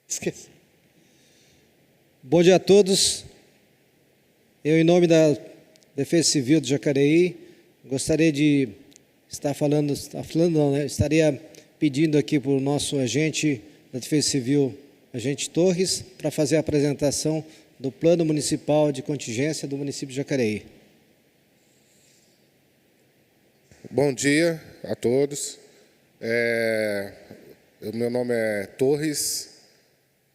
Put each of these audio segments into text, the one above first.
Esqueci. Bom dia a todos. Eu, em nome da Defesa Civil de Jacareí, gostaria de estar falando, estaria pedindo aqui para o nosso agente da Defesa Civil, agente Torres, para fazer a apresentação do Plano Municipal de Contingência do município de Jacareí. Bom dia a todos. Meu nome é Torres.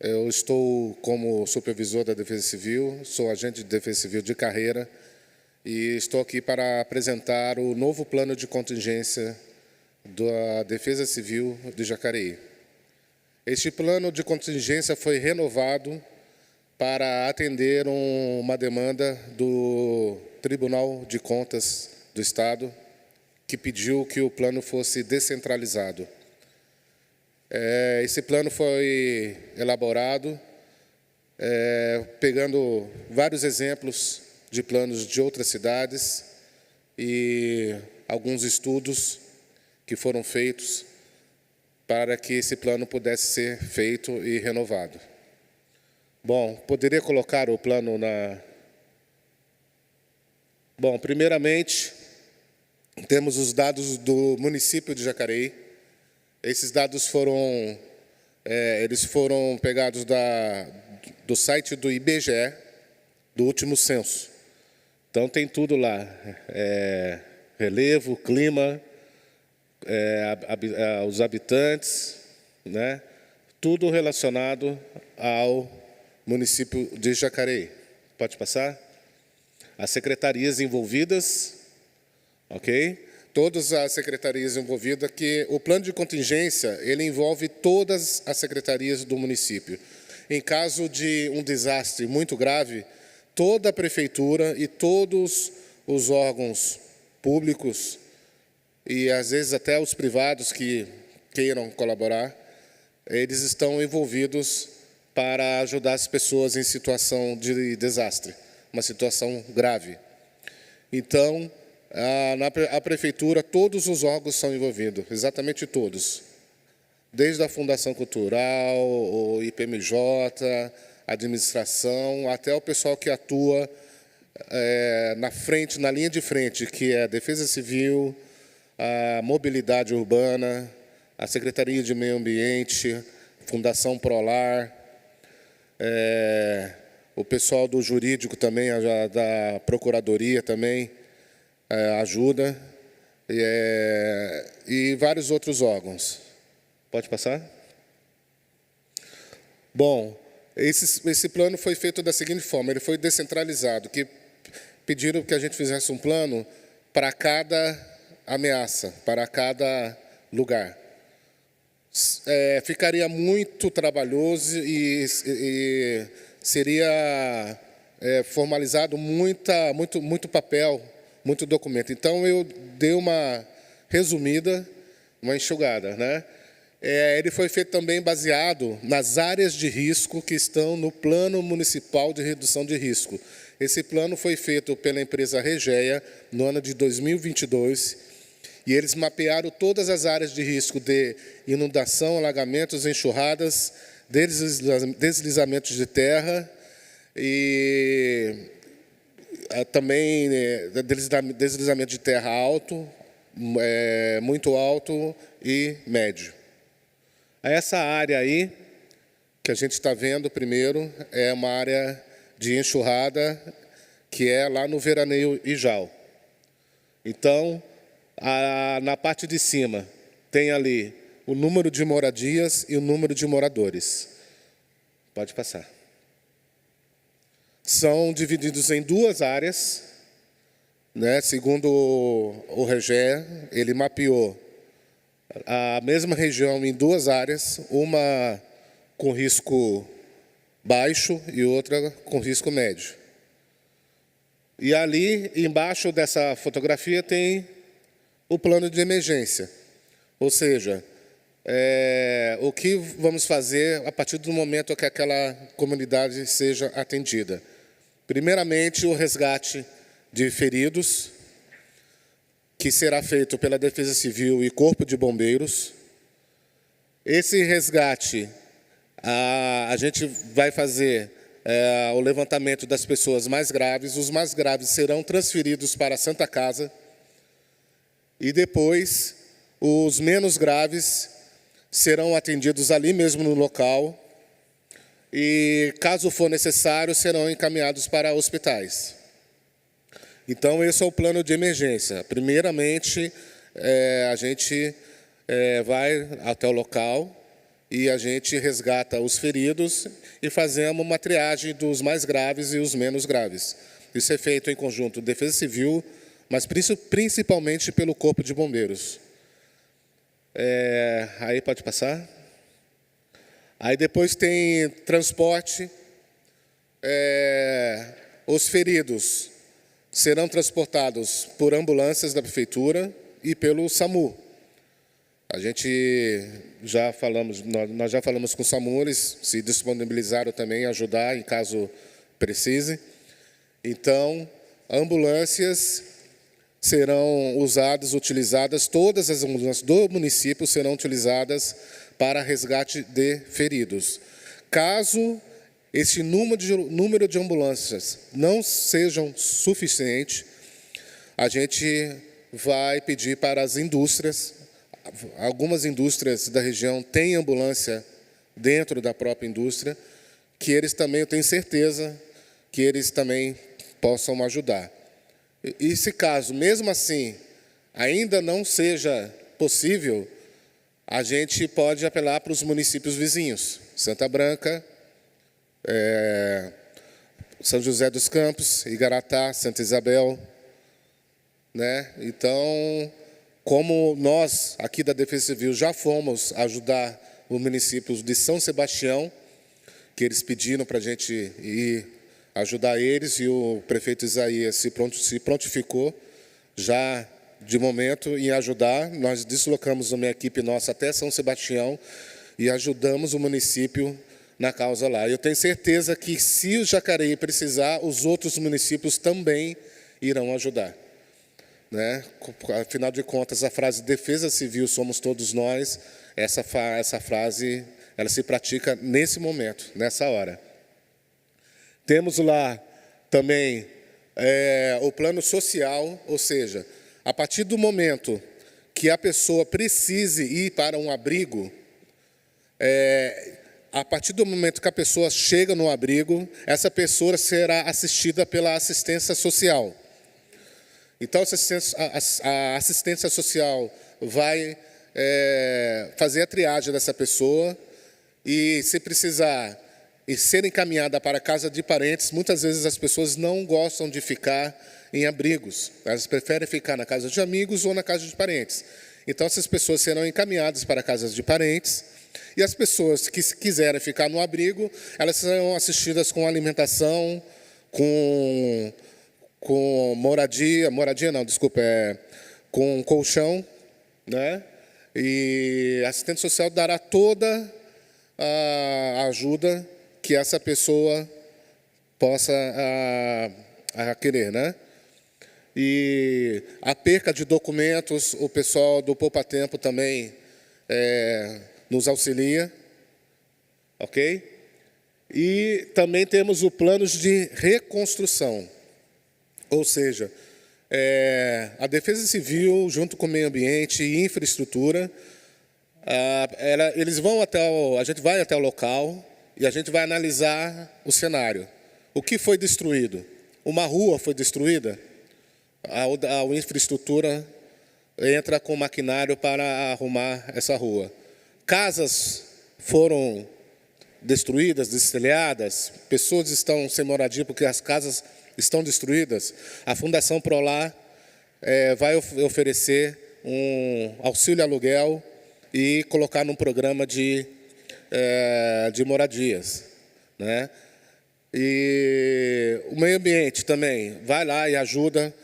Eu estou como supervisor da Defesa Civil, sou agente de Defesa Civil de carreira e estou aqui para apresentar o novo plano de contingência da Defesa Civil de Jacareí. Este plano de contingência foi renovado para atender uma demanda do Tribunal de Contas do Estado, que pediu que o plano fosse descentralizado. Esse plano foi elaborado pegando vários exemplos de planos de outras cidades e alguns estudos que foram feitos para que esse plano pudesse ser feito e renovado. Bom, poderia colocar o plano na... Bom, primeiramente, temos os dados do município de Jacareí. Esses dados foram pegados do site do IBGE, do último censo. Então, tem tudo lá, relevo, clima, os habitantes, né? Tudo relacionado ao município de Jacareí. Pode passar? As secretarias envolvidas, ok? Todas as secretarias envolvidas, que o plano de contingência, ele envolve todas as secretarias do município. Em caso de um desastre muito grave, toda a prefeitura e todos os órgãos públicos, e às vezes até os privados que queiram colaborar, eles estão envolvidos para ajudar as pessoas em situação de desastre, uma situação grave. Então, a prefeitura, todos os órgãos são envolvidos, exatamente todos. Desde a Fundação Cultural, o IPMJ, a administração, até o pessoal que atua na linha de frente, que é a Defesa Civil, a Mobilidade Urbana, a Secretaria de Meio Ambiente, Fundação Prolar, o pessoal do jurídico também, da Procuradoria também, ajuda, e vários outros órgãos. Pode passar? Bom, esse plano foi feito da seguinte forma, ele foi descentralizado, que pediram que a gente fizesse um plano para cada ameaça, para cada lugar. Ficaria muito trabalhoso e seria formalizado muito papel, muito documento. Então, eu dei uma resumida, uma enxugada, né? Ele foi feito também baseado nas áreas de risco que estão no Plano Municipal de Redução de Risco. Esse plano foi feito pela empresa Regeia no ano de 2022, e eles mapearam todas as áreas de risco de inundação, alagamentos, enxurradas, deslizamentos de terra e também deslizamento de terra alto, muito alto e médio. Essa área aí, que a gente está vendo primeiro, é uma área de enxurrada, que é lá no Veraneio Ijau. Então, na parte de cima, tem ali o número de moradias e o número de moradores. Pode passar. São divididos em duas áreas, né? Segundo o Regeia, ele mapeou a mesma região em duas áreas, uma com risco baixo e outra com risco médio. E ali, embaixo dessa fotografia, tem o plano de emergência. Ou seja, o que vamos fazer a partir do momento que aquela comunidade seja atendida. Primeiramente, o resgate de feridos, que será feito pela Defesa Civil e Corpo de Bombeiros. Esse resgate A gente vai fazer o levantamento das pessoas mais graves. Os mais graves serão transferidos para a Santa Casa. E depois, os menos graves serão atendidos ali mesmo no local. E, caso for necessário, serão encaminhados para hospitais. Então, esse é o plano de emergência. Primeiramente, a gente vai até o local e a gente resgata os feridos e fazemos uma triagem dos mais graves e os menos graves. Isso é feito em conjunto Defesa Civil, mas principalmente pelo Corpo de Bombeiros. Aí pode passar. Aí depois tem transporte. Os feridos serão transportados por ambulâncias da Prefeitura e pelo SAMU. A gente nós já falamos com o SAMU, eles se disponibilizaram também a ajudar em caso precise. Então, ambulâncias serão utilizadas, todas as ambulâncias do município serão utilizadas para resgate de feridos. Caso esse número de ambulâncias não sejam suficiente, a gente vai pedir para as indústrias. Algumas indústrias da região têm ambulância dentro da própria indústria, que eles também, eu tenho certeza, que eles também possam ajudar. E se caso, mesmo assim, ainda não seja possível, a gente pode apelar para os municípios vizinhos, Santa Branca, São José dos Campos, Igaratá, Santa Isabel, né? Então, como nós, aqui da Defesa Civil, já fomos ajudar os municípios de São Sebastião, que eles pediram para a gente ir ajudar eles, e o prefeito Isaías se prontificou, já de momento, em ajudar. Nós deslocamos uma equipe nossa até São Sebastião e ajudamos o município na causa lá. Eu tenho certeza que, se o Jacareí precisar, os outros municípios também irão ajudar. Né? Afinal de contas, a frase defesa civil somos todos nós, essa frase ela se pratica nesse momento, nessa hora. Temos lá também o plano social, ou seja, a partir do momento que a pessoa precise ir para um abrigo, a partir do momento que a pessoa chega no abrigo, essa pessoa será assistida pela assistência social. Então, a assistência social vai fazer a triagem dessa pessoa e, se precisar, e ser encaminhada para a casa de parentes. Muitas vezes as pessoas não gostam de ficar em abrigos, elas preferem ficar na casa de amigos ou na casa de parentes. Então, essas pessoas serão encaminhadas para casas de parentes, e as pessoas que quiserem ficar no abrigo, elas serão assistidas com alimentação, com com colchão, né? E a assistente social dará toda a ajuda que essa pessoa possa querer, né? E a perca de documentos, o pessoal do Poupa Tempo também nos auxilia, ok? E também temos o plano de reconstrução. Ou seja, a Defesa Civil, junto com o Meio Ambiente e Infraestrutura, a gente vai até o local e a gente vai analisar o cenário. O que foi destruído? Uma rua foi destruída? A Infraestrutura entra com maquinário para arrumar essa rua. Casas foram destruídas, destelhadas, pessoas estão sem moradia porque as casas estão destruídas. A Fundação Prolar vai oferecer um auxílio aluguel e colocar num programa de moradias, né? E o Meio Ambiente também vai lá e ajuda.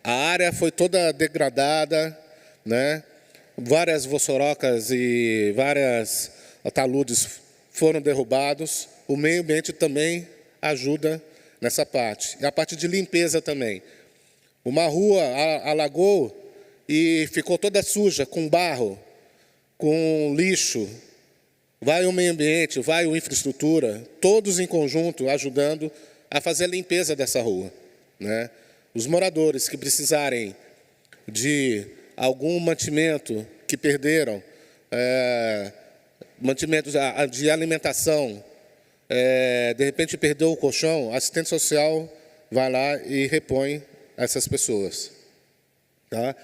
A área foi toda degradada, né? Várias vossorocas e várias taludes foram derrubados. O Meio Ambiente também ajuda nessa parte. E a parte de limpeza também. Uma rua alagou e ficou toda suja, com barro, com lixo. vai o meio ambiente, vai a infraestrutura, todos em conjunto ajudando a fazer a limpeza dessa rua, né? Os moradores que precisarem de algum mantimento que perderam, mantimentos de alimentação, de repente perdeu o colchão, a assistente social vai lá e repõe essas pessoas. Tá?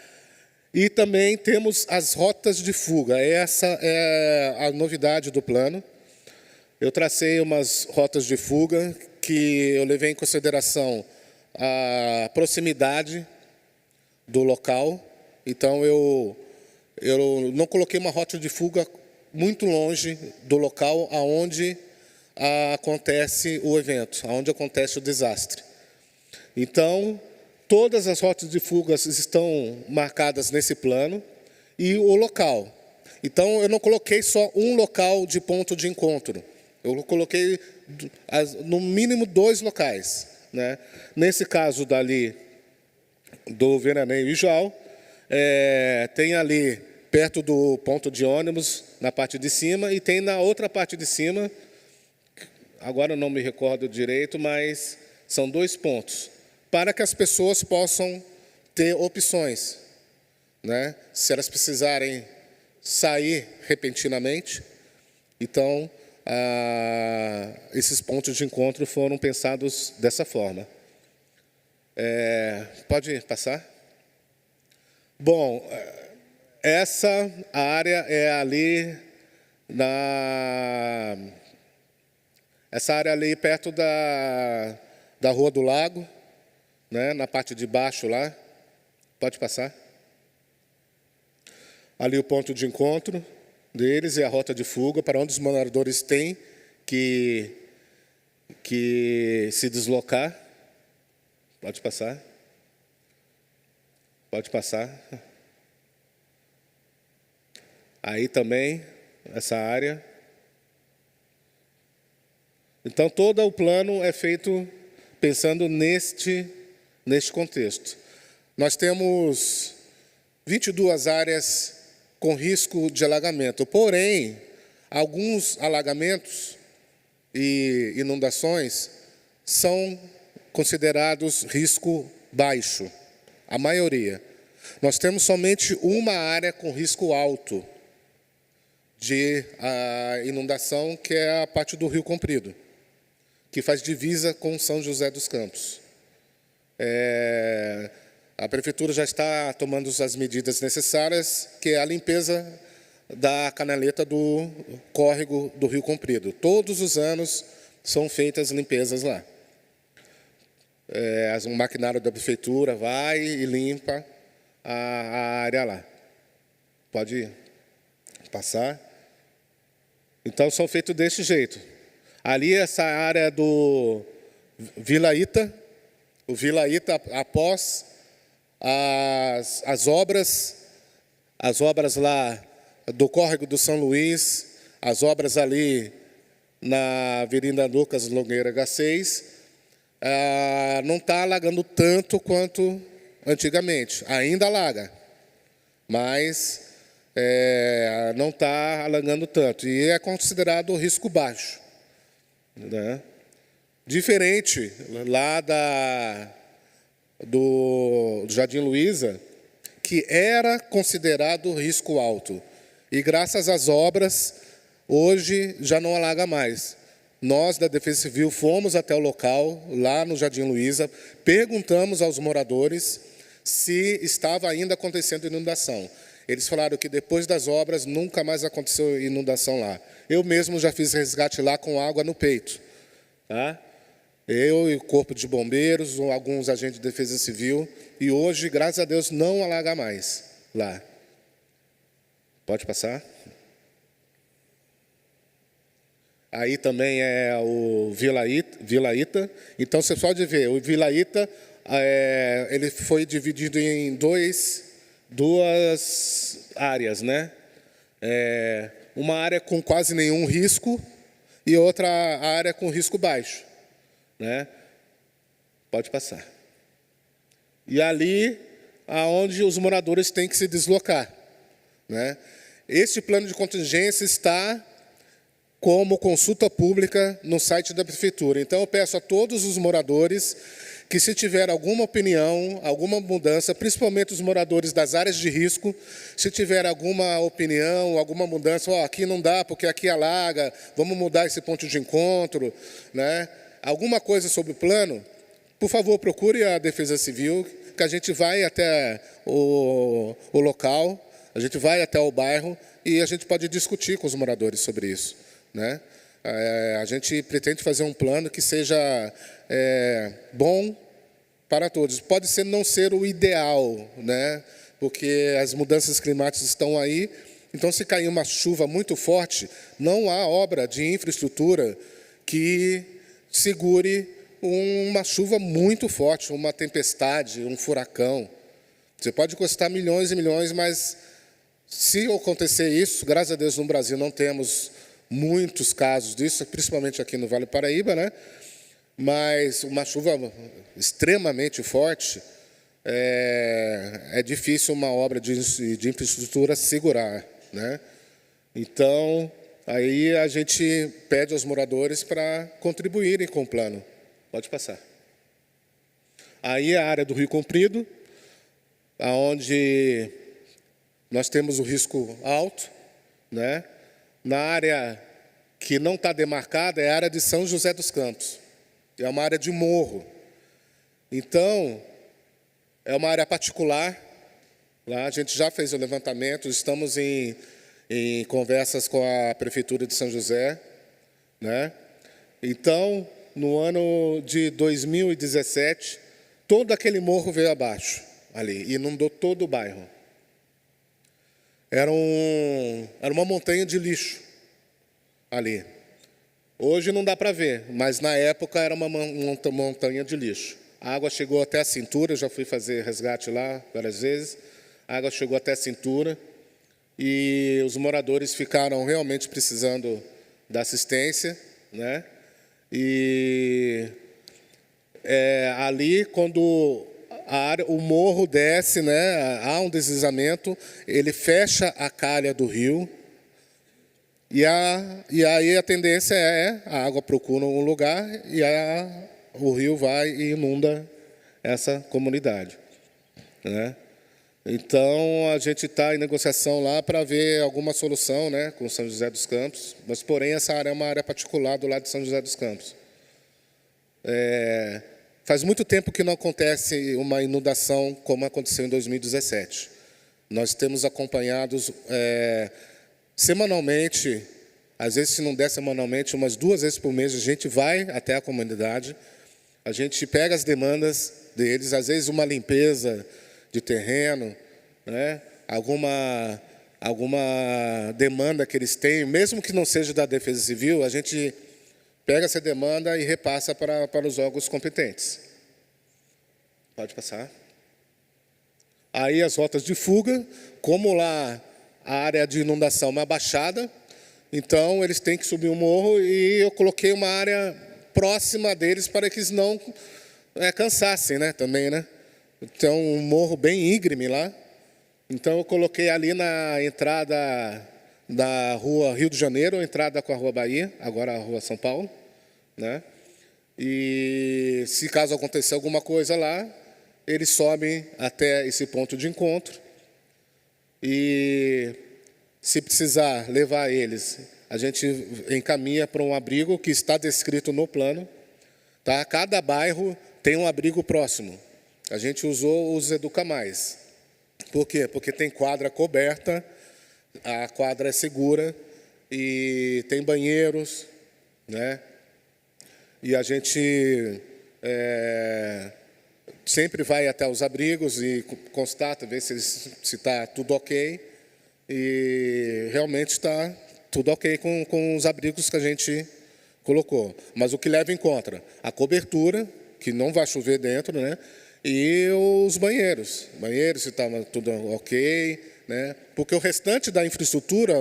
E também temos as rotas de fuga. Essa é a novidade do plano. Eu tracei umas rotas de fuga que eu levei em consideração a proximidade do local. Então, eu não coloquei uma rota de fuga muito longe do local aonde acontece o evento, aonde acontece o desastre. Então, todas as rotas de fuga estão marcadas nesse plano e o local. Então, eu não coloquei só um local de ponto de encontro. Eu coloquei, no mínimo, 2 locais, né? Nesse caso dali, do Veraneio e Jau, tem ali, perto do ponto de ônibus, na parte de cima, e tem na outra parte de cima, agora eu não me recordo direito, mas são 2 pontos, para que as pessoas possam ter opções, né? Se elas precisarem sair repentinamente, então, esses pontos de encontro foram pensados dessa forma. Pode passar? Bom, essa área é ali essa área ali perto da Rua do Lago, né, na parte de baixo lá. Pode passar? Ali o ponto de encontro deles e a rota de fuga para onde os moradores têm que se deslocar. Pode passar? Pode passar. Aí também, essa área. Então, todo o plano é feito pensando neste contexto. Nós temos 22 áreas com risco de alagamento. Porém, alguns alagamentos e inundações são considerados risco baixo, a maioria. Nós temos somente uma área com risco alto de inundação, que é a parte do Rio Comprido, que faz divisa com São José dos Campos. A Prefeitura já está tomando as medidas necessárias, que é a limpeza da canaleta do córrego do Rio Comprido. Todos os anos são feitas limpezas lá. O maquinário da Prefeitura vai e limpa a área lá. Pode passar. Então, são feitos desse jeito. Ali, essa área do Vila Ita, o Vila Ita, após as obras lá do córrego do São Luís, as obras ali na Avenida Lucas Longueira H6, não está alagando tanto quanto antigamente. Ainda alaga, mas não está alagando tanto. E é considerado risco baixo, né? Diferente lá do Jardim Luiza, que era considerado risco alto. E graças às obras, hoje já não alaga mais. Nós, da Defesa Civil, fomos até o local, lá no Jardim Luiza, perguntamos aos moradores se estava ainda acontecendo inundação. Eles falaram que depois das obras nunca mais aconteceu inundação lá. Eu mesmo já fiz resgate lá com água no peito. Tá? Eu e o Corpo de Bombeiros, alguns agentes de Defesa Civil, e hoje, graças a Deus, não alaga mais lá. Pode passar? Aí também é o Vila Ita. Então, você pode ver, o Vila Ita, ele foi dividido em duas áreas, né? Uma área com quase nenhum risco e outra área com risco baixo, né? Pode passar. E ali, aonde os moradores têm que se deslocar, né? Este plano de contingência está como consulta pública no site da prefeitura. Então, eu peço a todos os moradores que, se tiver alguma opinião, alguma mudança, principalmente os moradores das áreas de risco, se tiver alguma opinião, alguma mudança, aqui não dá porque aqui alaga, vamos mudar esse ponto de encontro, né? Alguma coisa sobre o plano, por favor, procure a Defesa Civil, que a gente vai até o local, a gente vai até o bairro e a gente pode discutir com os moradores sobre isso, né? A gente pretende fazer um plano que seja bom para todos. Pode ser não ser o ideal, né? Porque as mudanças climáticas estão aí. Então, se cair uma chuva muito forte, não há obra de infraestrutura que segure uma chuva muito forte, uma tempestade, um furacão. Você pode custar milhões e milhões, mas se acontecer isso, graças a Deus no Brasil não temos muitos casos disso, principalmente aqui no Vale do Paraíba, né? Mas uma chuva extremamente forte, é difícil uma obra de infraestrutura segurar, né? Então, aí a gente pede aos moradores para contribuírem com o plano. Pode passar. Aí a área do Rio Comprido, onde nós temos o risco alto, né? Na área que não está demarcada é a área de São José dos Campos. É uma área de morro. Então, é uma área particular. Lá a gente já fez o levantamento, estamos em conversas com a Prefeitura de São José, né? Então, no ano de 2017, todo aquele morro veio abaixo, ali, e inundou todo o bairro. Era uma montanha de lixo ali. Hoje não dá para ver, mas na época era uma montanha de lixo. A água chegou até a cintura, eu já fui fazer resgate lá várias vezes. A água chegou até a cintura e os moradores ficaram realmente precisando da assistência, né? E ali, quando o morro desce, né, há um deslizamento, ele fecha a calha do rio, e aí a tendência a água procura um lugar e o rio vai e inunda essa comunidade, né? Então, a gente está em negociação lá para ver alguma solução, né, com São José dos Campos, mas, porém, essa área é uma área particular do lado de São José dos Campos. Faz muito tempo que não acontece uma inundação como aconteceu em 2017. Nós temos acompanhados semanalmente, às vezes, se não der semanalmente, umas 2 vezes por mês, a gente vai até a comunidade, a gente pega as demandas deles, às vezes uma limpeza de terreno, né? Alguma demanda que eles têm, mesmo que não seja da Defesa Civil, a gente pega essa demanda e repassa para os órgãos competentes. Pode passar. Aí as rotas de fuga, como lá a área de inundação é uma baixada, então eles têm que subir um morro e eu coloquei uma área próxima deles para que eles não cansassem, né, também, né? Então, um morro bem íngreme lá. Então, eu coloquei ali na entrada da rua Rio de Janeiro, entrada com a rua Bahia, agora a rua São Paulo, né? E se caso acontecer alguma coisa lá, eles sobem até esse ponto de encontro. E se precisar levar eles, a gente encaminha para um abrigo que está descrito no plano, tá? Cada bairro tem um abrigo próximo. A gente usou os Educa Mais. Por quê? Porque tem quadra coberta, a quadra é segura e tem banheiros, né? E a gente sempre vai até os abrigos e constata, vê se está tudo ok. E realmente está tudo ok com os abrigos que a gente colocou. Mas o que leva em conta? A cobertura, que não vai chover dentro, né? E os banheiros, se estava tudo ok, né? Porque o restante da infraestrutura,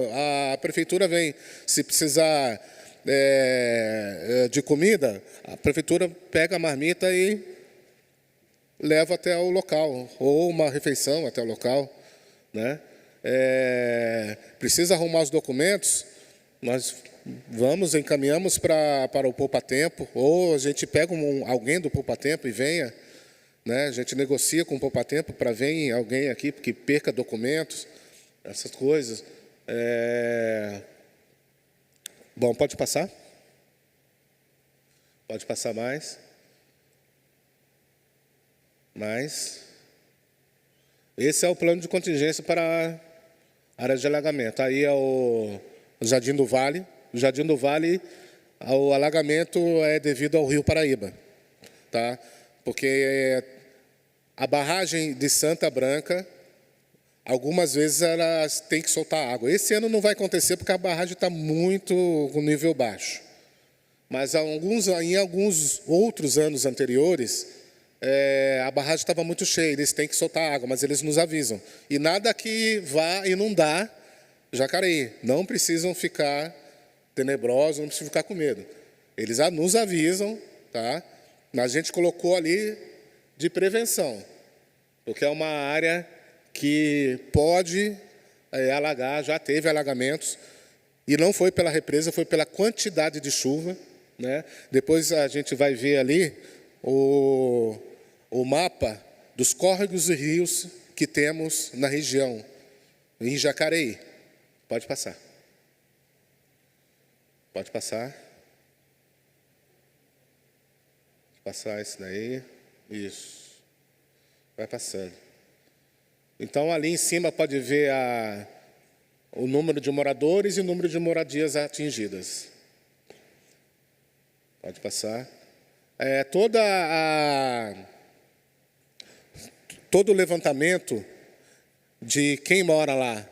a prefeitura vem, se precisar de comida, a prefeitura pega a marmita e leva até o local, ou uma refeição até o local, né? Precisa arrumar os documentos, nós encaminhamos para o poupa-tempo, ou a gente pega alguém do poupa-tempo e venha, né? A gente negocia com o poupa-tempo para vir alguém aqui que perca documentos, essas coisas. Bom, pode passar? Pode passar mais? Esse é o plano de contingência para a área de alagamento. Aí é o Jardim do Vale. O Jardim do Vale, o alagamento é devido ao Rio Paraíba, tá? Porque a barragem de Santa Branca, algumas vezes elas têm que soltar água. Esse ano não vai acontecer porque a barragem está muito com nível baixo. Mas em alguns outros anos anteriores, a barragem estava muito cheia, eles têm que soltar água, mas eles nos avisam. E nada que vá inundar Jacareí. Não precisam ficar tenebrosos, não precisam ficar com medo. Eles nos avisam, tá? Mas a gente colocou ali de prevenção, porque é uma área que pode alagar, já teve alagamentos, e não foi pela represa, foi pela quantidade de chuva, né? Depois a gente vai ver ali o mapa dos córregos e rios que temos na região, em Jacareí. Pode passar. Pode passar. Pode passar esse daí. Isso. Vai passando. Então, ali em cima pode ver o número de moradores e o número de moradias atingidas. Pode passar. Todo o levantamento de quem mora lá,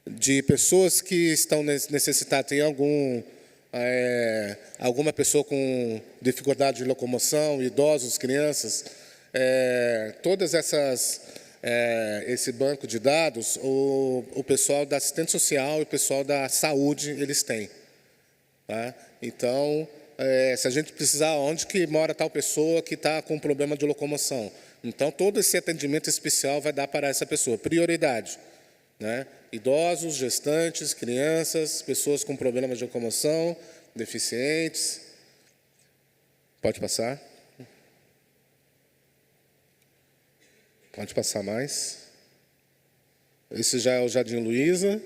de pessoas que estão necessitadas, tem alguma pessoa com dificuldade de locomoção, idosos, crianças, todas esse banco de dados, o pessoal da assistente social e o pessoal da saúde, eles têm. Tá? Então, se a gente precisar, onde que mora tal pessoa que está com problema de locomoção? Então, todo esse atendimento especial vai dar para essa pessoa. Prioridade, né? Idosos, gestantes, crianças, pessoas com problemas de locomoção, deficientes. Pode passar. Pode passar mais. Esse já é o Jardim Luiza.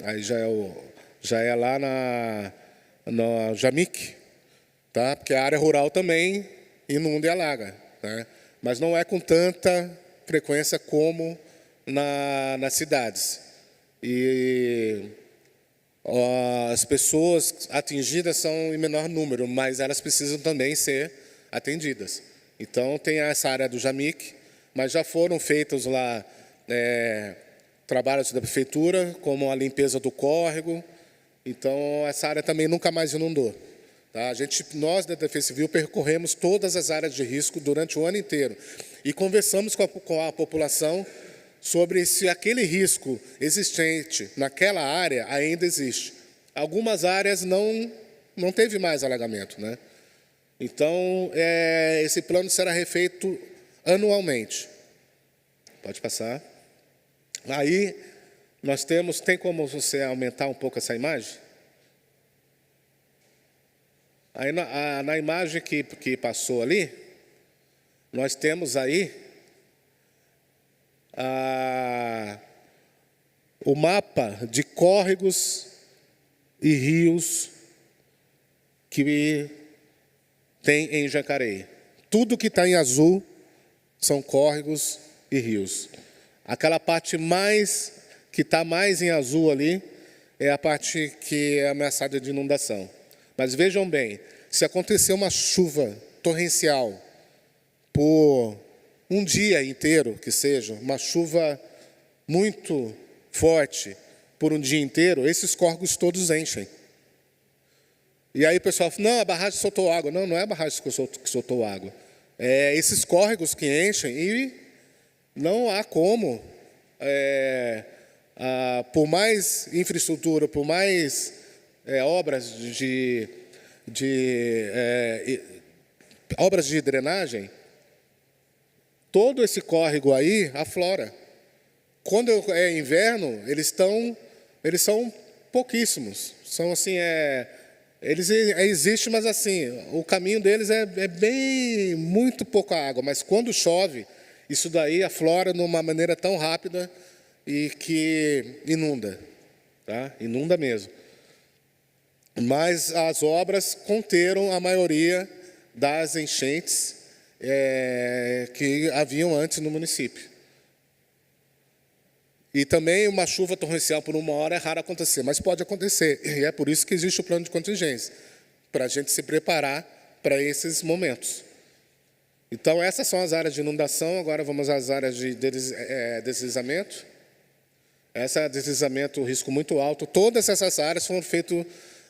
Aí já é lá na Jamic, tá? Porque a área rural também inunda e alaga, né? Mas não é com tanta frequência como nas cidades. E as pessoas atingidas são em menor número, mas elas precisam também ser atendidas. Então, tem essa área do Jamic, mas já foram feitos lá trabalhos da prefeitura, como a limpeza do córrego. Então, essa área também nunca mais inundou. Tá? Nós, da Defesa Civil, percorremos todas as áreas de risco durante o ano inteiro e conversamos com a população sobre se aquele risco existente naquela área ainda existe. Algumas áreas não teve mais alagamento, né? Então, esse plano será refeito anualmente. Pode passar. Aí, nós tem como você aumentar um pouco essa imagem? Aí, na imagem que passou ali, nós temos aí o mapa de córregos e rios que tem em Jacareí. Tudo que está em azul são córregos e rios. Aquela parte que está mais em azul ali é a parte que é ameaçada de inundação. Mas vejam bem, se acontecer uma chuva torrencial por um dia inteiro, que seja, uma chuva muito forte por um dia inteiro, esses córregos todos enchem. E aí o pessoal fala, não, a barragem soltou água. Não, não é a barragem que soltou água. É esses córregos que enchem e não há como, por mais infraestrutura, por mais obras obras de drenagem, todo esse córrego aí aflora. Quando é inverno, eles estão eles são pouquíssimos. São assim, eles existem, mas assim, o caminho deles é bem, muito pouca água. Mas quando chove, isso daí aflora de uma maneira tão rápida e que inunda, tá? Inunda mesmo. Mas as obras conteram a maioria das enchentes que haviam antes no município. E também uma chuva torrencial por 1 hora é raro acontecer, mas pode acontecer. E é por isso que existe o plano de contingência, para a gente se preparar para esses momentos. Então, essas são as áreas de inundação. Agora vamos às áreas de deslizamento. Essa é deslizamento, risco muito alto. Todas essas áreas foram feito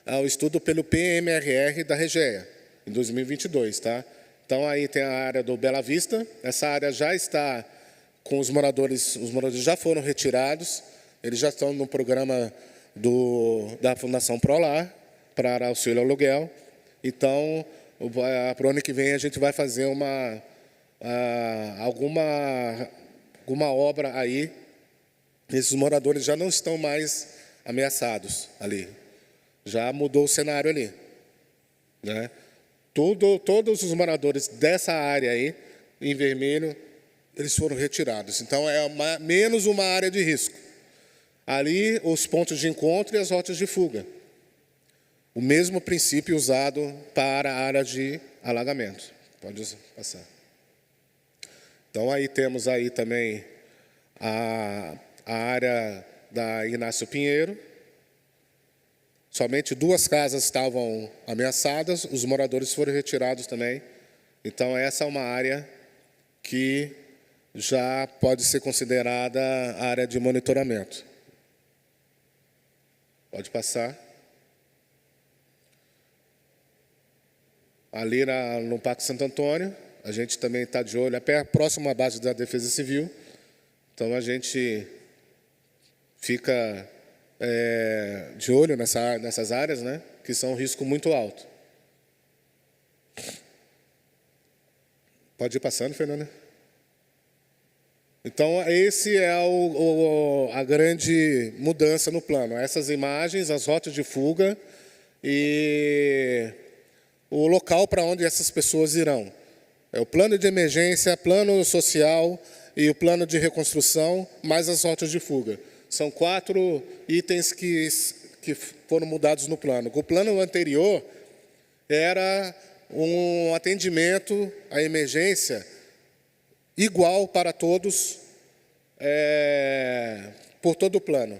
o estudo pelo PMRR da REGEA, em 2022. Tá? Então, aí tem a área do Bela Vista. Essa área já está com os moradores já foram retirados, eles já estão no programa da Fundação Prolar, para auxílio ao aluguel. Então, para o ano que vem, a gente vai fazer alguma obra aí. Esses moradores já não estão mais ameaçados ali. Já mudou o cenário ali, né? Todos os moradores dessa área aí, em vermelho, eles foram retirados. Então, é menos uma área de risco. Ali, os pontos de encontro e as rotas de fuga. O mesmo princípio usado para a área de alagamento. Pode passar. Então, aí temos aí também a área da Inácio Pinheiro. Somente 2 casas estavam ameaçadas, os moradores foram retirados também. Então, essa é uma área que já pode ser considerada área de monitoramento. Pode passar. Ali no Parque Santo Antônio, a gente também está de olho, próximo à base da Defesa Civil. Então, a gente fica de olho nessas áreas, né, que são um risco muito alto. Pode ir passando, Fernanda. Então, esse é a grande mudança no plano. Essas imagens, as rotas de fuga e o local para onde essas pessoas irão. É o plano de emergência, plano social e o plano de reconstrução, mais as rotas de fuga. São 4 itens que foram mudados no plano. O plano anterior era um atendimento à emergência igual para todos, por todo o plano.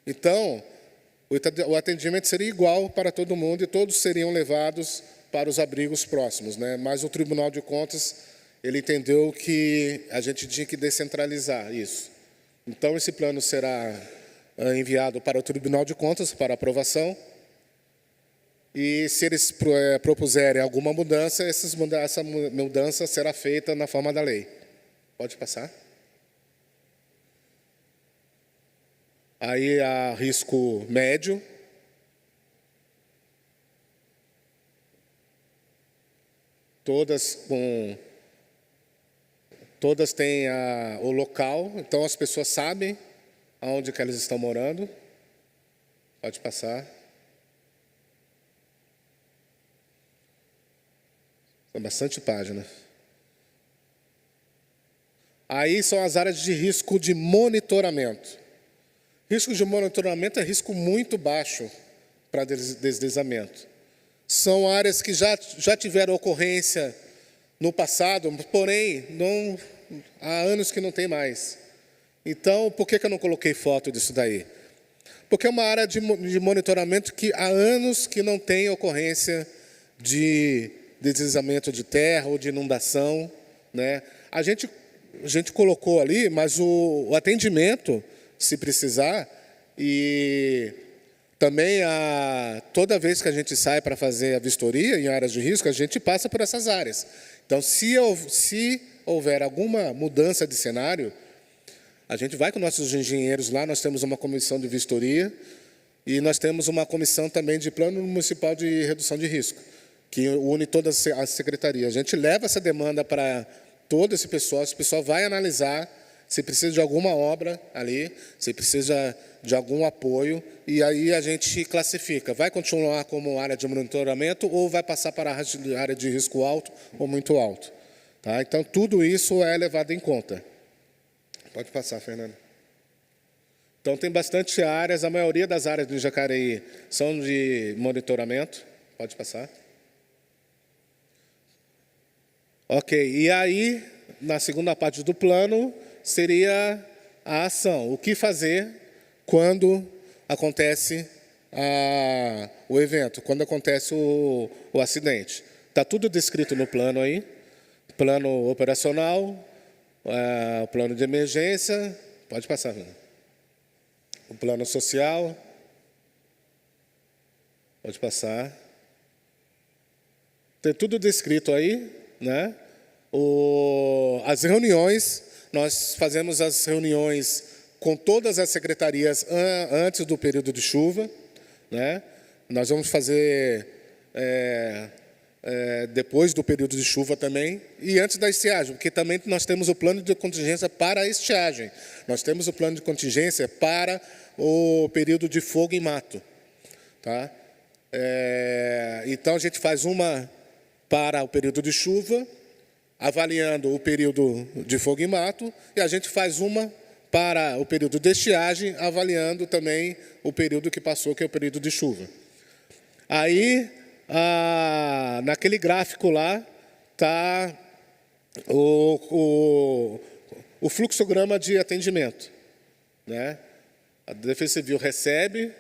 Então, o atendimento seria igual para todo mundo e todos seriam levados para os abrigos próximos, né? Mas o Tribunal de Contas, ele entendeu que a gente tinha que descentralizar isso. Então, esse plano será enviado para o Tribunal de Contas para aprovação. E se eles propuserem alguma mudança, essa mudança será feita na forma da lei. Pode passar. Aí há risco médio. Todas têm o local, então as pessoas sabem aonde que elas estão morando. Pode passar. São bastante páginas. Aí são as áreas de risco de monitoramento. Risco de monitoramento é risco muito baixo para deslizamento. São áreas que já tiveram ocorrência no passado, porém, há anos que não tem mais. Então, por que eu não coloquei foto disso daí? Porque é uma área de monitoramento que há anos que não tem ocorrência de deslizamento de terra ou de inundação, né? A gente colocou ali, mas o atendimento, se precisar, e também toda vez que a gente sai para fazer a vistoria em áreas de risco, a gente passa por essas áreas. Então, se houver alguma mudança de cenário, a gente vai com nossos engenheiros lá, nós temos uma comissão de vistoria e nós temos uma comissão também de plano municipal de redução de risco, que une todas as secretarias. A gente leva essa demanda para todo esse pessoal vai analisar se precisa de alguma obra ali, se precisa de algum apoio, e aí a gente classifica. Vai continuar como área de monitoramento ou vai passar para a área de risco alto ou muito alto? Tá? Então, tudo isso é levado em conta. Pode passar, Fernando. Então, tem bastante áreas, a maioria das áreas do Jacareí são de monitoramento. Pode passar. Ok, e aí, na segunda parte do plano, seria a ação. O que fazer quando acontece o evento, quando acontece o acidente. Está tudo descrito no plano aí. Plano operacional, o plano de emergência. Pode passar, Fernando. O plano social. Pode passar. Tem tudo descrito aí, né? As reuniões, nós fazemos as reuniões com todas as secretarias antes do período de chuva, né? Nós vamos fazer depois do período de chuva também, e antes da estiagem, porque também nós temos o plano de contingência para a estiagem. Nós temos o plano de contingência para o período de fogo e mato. Tá? Então, a gente faz uma para o período de chuva, avaliando o período de fogo e mato, e a gente faz uma para o período de estiagem, avaliando também o período que passou, que é o período de chuva. Aí, naquele gráfico lá, está o fluxograma de atendimento. Né? A Defesa Civil recebe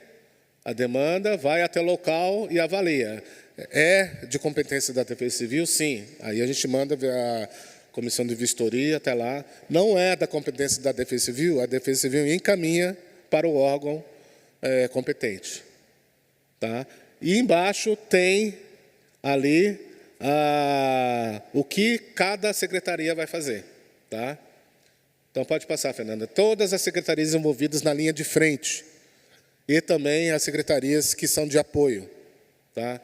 a demanda, vai até o local e avalia. É de competência da Defesa Civil? Sim. Aí a gente manda a comissão de vistoria até lá. Não é da competência da Defesa Civil, a Defesa Civil encaminha para o órgão competente. Tá? E embaixo tem ali o que cada secretaria vai fazer. Tá? Então, pode passar, Fernanda. Todas as secretarias envolvidas na linha de frente. E também as secretarias que são de apoio. Tá?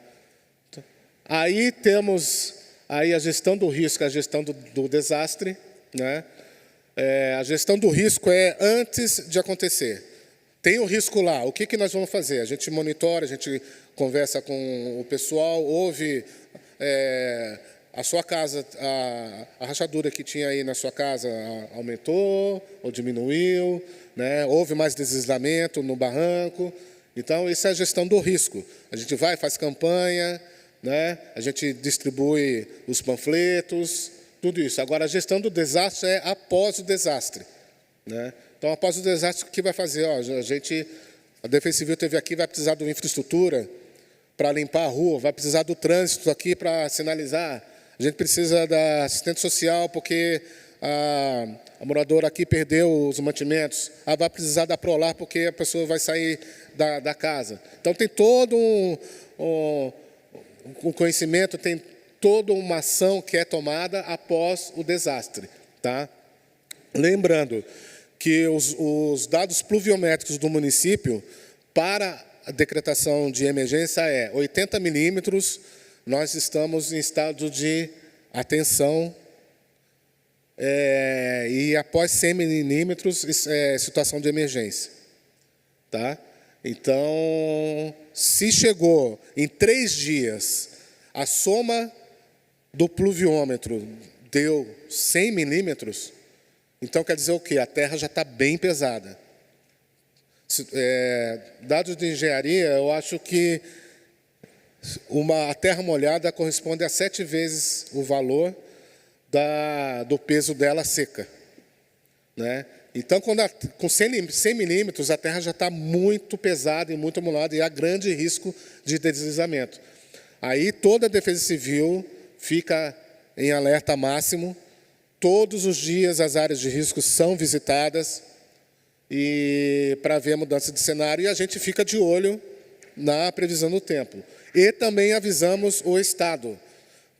Aí temos aí a gestão do risco, a gestão do desastre. Né? A gestão do risco é antes de acontecer. Tem o risco lá, o que nós vamos fazer? A gente monitora, a gente conversa com o pessoal, ouve a sua casa, a rachadura que tinha aí na sua casa aumentou ou diminuiu, né? Houve mais deslizamento no barranco. Então, isso é a gestão do risco. A gente vai, faz campanha, né? A gente distribui os panfletos, tudo isso. Agora, a gestão do desastre é após o desastre. Né? Então, após o desastre, o que vai fazer? Ó, a Defesa Civil esteve aqui, vai precisar de uma infraestrutura para limpar a rua, vai precisar do trânsito aqui para sinalizar. A gente precisa da assistente social porque a moradora aqui perdeu os mantimentos. Vai precisar da Prolar porque a pessoa vai sair da casa. Então, tem todo um conhecimento, tem toda uma ação que é tomada após o desastre. Tá? Lembrando que os dados pluviométricos do município para a decretação de emergência é 80 milímetros, nós estamos em estado de atenção, e após 100 milímetros, situação de emergência. Tá? Então, se chegou em 3 dias, a soma do pluviômetro deu 100 milímetros, então quer dizer o quê? A terra já está bem pesada. Dados de engenharia, eu acho que a terra molhada corresponde a 7 vezes o valor do peso dela seca. Né? Então, com 100 milímetros, a terra já está muito pesada e muito amolada, e há grande risco de deslizamento. Aí toda a Defesa Civil fica em alerta máximo. Todos os dias as áreas de risco são visitadas para ver a mudança de cenário, e a gente fica de olho na previsão do tempo. E também avisamos o Estado,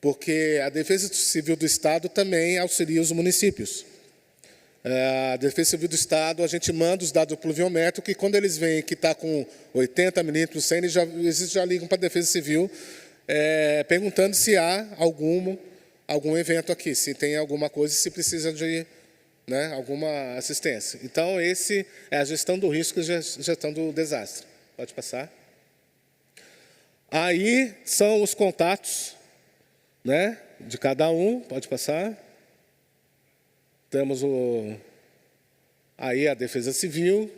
porque a Defesa Civil do Estado também auxilia os municípios. A Defesa Civil do Estado, a gente manda os dados pluviométricos, e quando eles veem que está com 80 milímetros, 100, eles já ligam para a Defesa Civil, perguntando se há algum evento aqui, se tem alguma coisa, se precisa de né, alguma assistência. Então, esse é a gestão do risco e a gestão do desastre. Pode passar. Aí são os contatos, né, de cada um. Pode passar. Temos aí a Defesa Civil,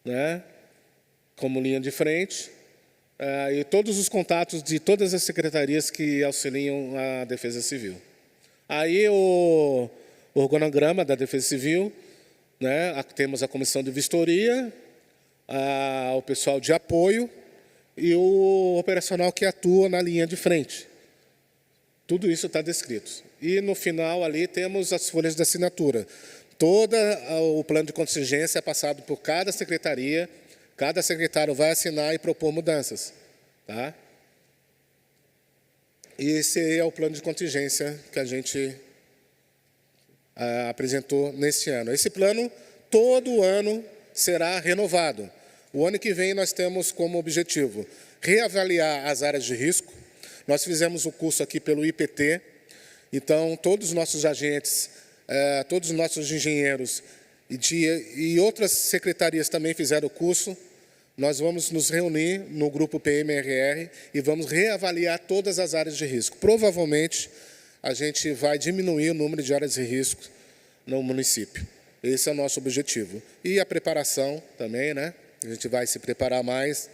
né, como linha de frente, e todos os contatos de todas as secretarias que auxiliam a Defesa Civil. Aí o organograma da Defesa Civil, né, temos a comissão de vistoria, o pessoal de apoio e o operacional que atua na linha de frente. Tudo isso está descrito. E no final ali temos as folhas de assinatura. Todo o plano de contingência é passado por cada secretaria. Cada secretário vai assinar e propor mudanças. Tá? E esse é o plano de contingência que a gente apresentou neste ano. Esse plano, todo ano, será renovado. O ano que vem nós temos como objetivo reavaliar as áreas de risco. Nós fizemos o curso aqui pelo IPT, então todos os nossos agentes, todos os nossos engenheiros e outras secretarias também fizeram o curso. Nós vamos nos reunir no grupo PMRR e vamos reavaliar todas as áreas de risco. Provavelmente, a gente vai diminuir o número de áreas de risco no município. Esse é o nosso objetivo. E a preparação também, né? A gente vai se preparar mais.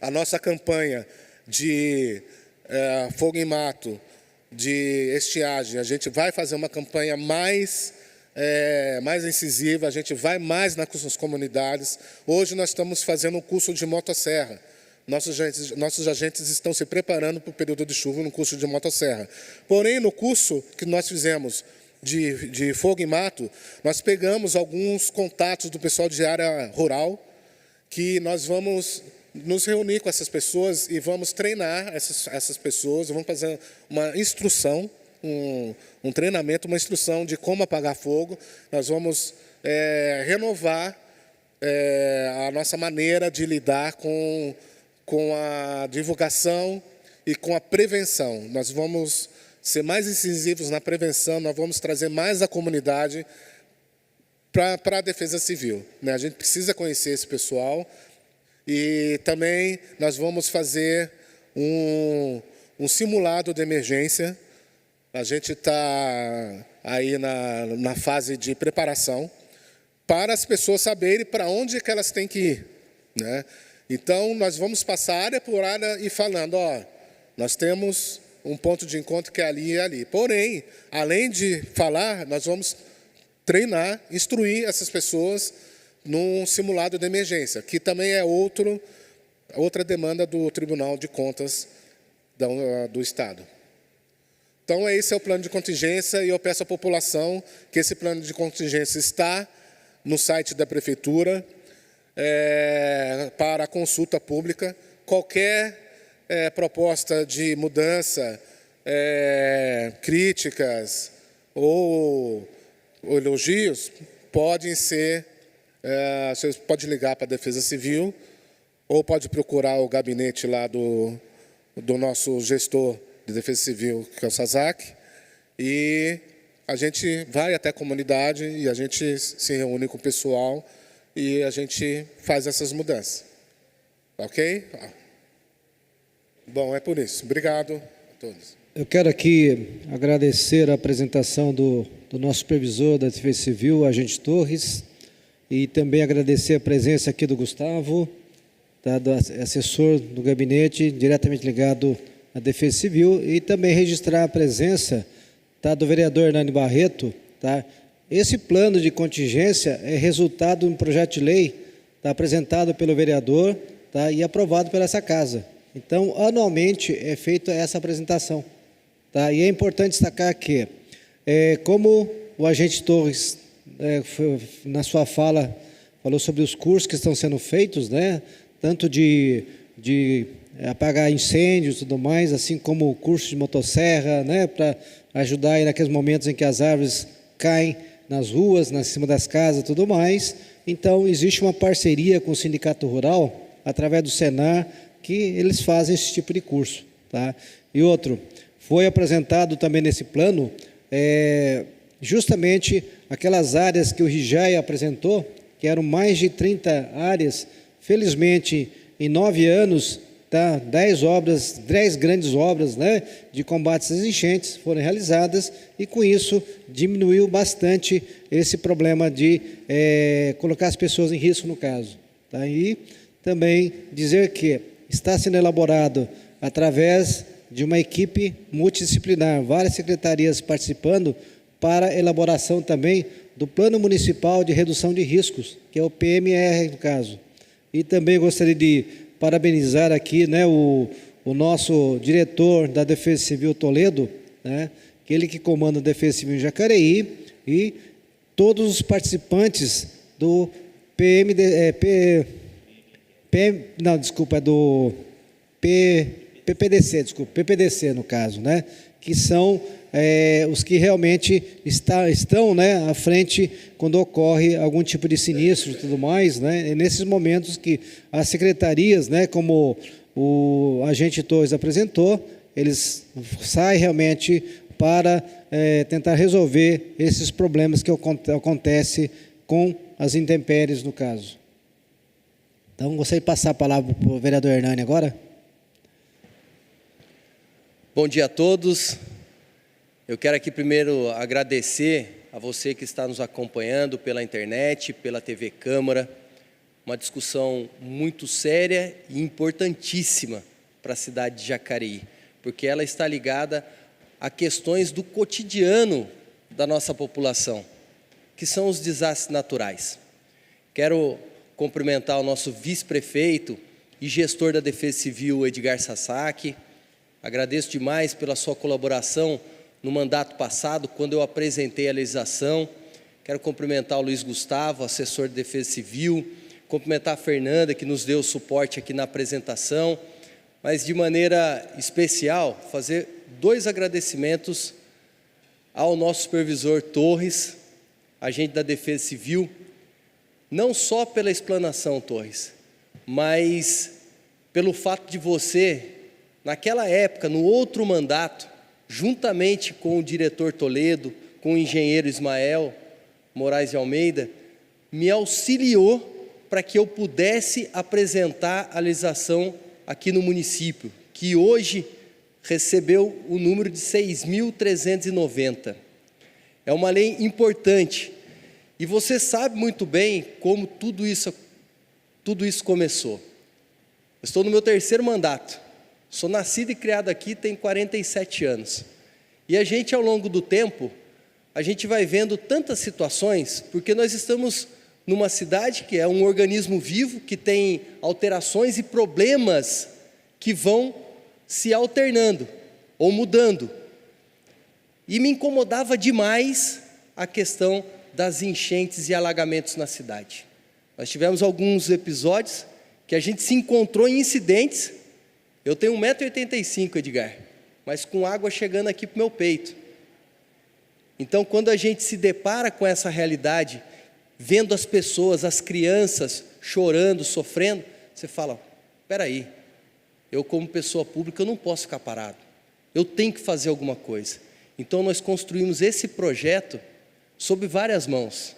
A nossa campanha de fogo em mato, de estiagem, a gente vai fazer uma campanha mais incisiva, a gente vai mais nas comunidades. Hoje nós estamos fazendo um curso de motosserra. Nossos agentes estão se preparando para o período de chuva no curso de motosserra. Porém, no curso que nós fizemos de fogo em mato, nós pegamos alguns contatos do pessoal de área rural, que nós vamos nos reunir com essas pessoas e vamos treinar essas pessoas, vamos fazer uma instrução, um treinamento, uma instrução de como apagar fogo. Nós vamos renovar a nossa maneira de lidar com a divulgação e com a prevenção. Nós vamos ser mais incisivos na prevenção, nós vamos trazer mais a comunidade para a Defesa Civil. Né? A gente precisa conhecer esse pessoal e também nós vamos fazer um simulado de emergência. A gente está aí na fase de preparação para as pessoas saberem para onde que elas têm que ir. Né? Então, nós vamos passar área por área e falando, ó, nós temos um ponto de encontro que é ali e ali. Porém, além de falar, nós vamos treinar, instruir essas pessoas num simulado de emergência, que também é outra demanda do Tribunal de Contas do Estado. Então, esse é o plano de contingência e eu peço à população que esse plano de contingência está no site da Prefeitura para consulta pública. Qualquer proposta de mudança, críticas ou elogios podem ser, você pode ligar para a Defesa Civil ou pode procurar o gabinete lá do nosso gestor de Defesa Civil, que é o SASAC, e a gente vai até a comunidade e a gente se reúne com o pessoal e a gente faz essas mudanças. Ok? Bom, é por isso. Obrigado a todos. Eu quero aqui agradecer a apresentação do nosso supervisor da Defesa Civil, agente Torres, e também agradecer a presença aqui do Gustavo, do assessor do gabinete, diretamente ligado à Defesa Civil, e também registrar a presença do vereador Hernani Barreto. Esse plano de contingência é resultado de um projeto de lei apresentado pelo vereador e aprovado por essa casa. Então, anualmente é feita essa apresentação. E é importante destacar que, como o agente Torres, na sua fala, falou sobre os cursos que estão sendo feitos, né, tanto de apagar incêndios e tudo mais, assim como o curso de motosserra, né, para ajudar aí naqueles momentos em que as árvores caem nas ruas, em cima das casas e tudo mais. Então, existe uma parceria com o Sindicato Rural, através do Senar, que eles fazem esse tipo de curso. E outro, foi apresentado também nesse plano justamente aquelas áreas que o RIGEA apresentou, que eram mais de 30 áreas. Felizmente, em 9 anos, 10 grandes obras, né, de combate às enchentes foram realizadas, e com isso diminuiu bastante esse problema de colocar as pessoas em risco no caso. Tá? E também dizer que está sendo elaborado através de uma equipe multidisciplinar, várias secretarias participando, para elaboração também do Plano Municipal de Redução de Riscos, que é o PMR no caso. E também gostaria de parabenizar aqui, né, o nosso diretor da Defesa Civil Toledo, né, ele que comanda a Defesa Civil em Jacareí, e todos os participantes do PPDC no caso, né, que são os que realmente estão, né, à frente quando ocorre algum tipo de sinistro e tudo mais, né, e nesses momentos que as secretarias, né, como o agente Torres apresentou, eles saem realmente para tentar resolver esses problemas que acontecem com as intempéries no caso. Então, gostaria de passar a palavra para o vereador Hernani agora. Bom dia a todos. Eu quero aqui primeiro agradecer a você que está nos acompanhando pela internet, pela TV Câmara. Uma discussão muito séria e importantíssima para a cidade de Jacareí, porque ela está ligada a questões do cotidiano da nossa população, que são os desastres naturais. Quero cumprimentar o nosso vice-prefeito e gestor da Defesa Civil, Edgar Sasaki. Agradeço demais pela sua colaboração no mandato passado, quando eu apresentei a legislação. Quero cumprimentar o Luiz Gustavo, assessor de Defesa Civil, cumprimentar a Fernanda, que nos deu suporte aqui na apresentação, mas de maneira especial, fazer 2 agradecimentos ao nosso supervisor Torres, agente da Defesa Civil, não só pela explanação, Torres, mas pelo fato de você, naquela época, no outro mandato, juntamente com o diretor Toledo, com o engenheiro Ismael Moraes de Almeida, me auxiliou para que eu pudesse apresentar a legislação aqui no município, que hoje recebeu o número de 6.390. É uma lei importante, e você sabe muito bem como tudo isso começou. Eu estou no meu 3º mandato. Sou nascido e criado aqui, tenho 47 anos. E a gente, ao longo do tempo, a gente vai vendo tantas situações, porque nós estamos numa cidade que é um organismo vivo, que tem alterações e problemas que vão se alternando ou mudando. E me incomodava demais a questão das enchentes e alagamentos na cidade. Nós tivemos alguns episódios que a gente se encontrou em incidentes. Eu tenho 1,85 m, Edgar, mas com água chegando aqui para o meu peito. Então, quando a gente se depara com essa realidade, vendo as pessoas, as crianças chorando, sofrendo, você fala, espera aí, eu como pessoa pública eu não posso ficar parado, eu tenho que fazer alguma coisa. Então, nós construímos esse projeto sob várias mãos.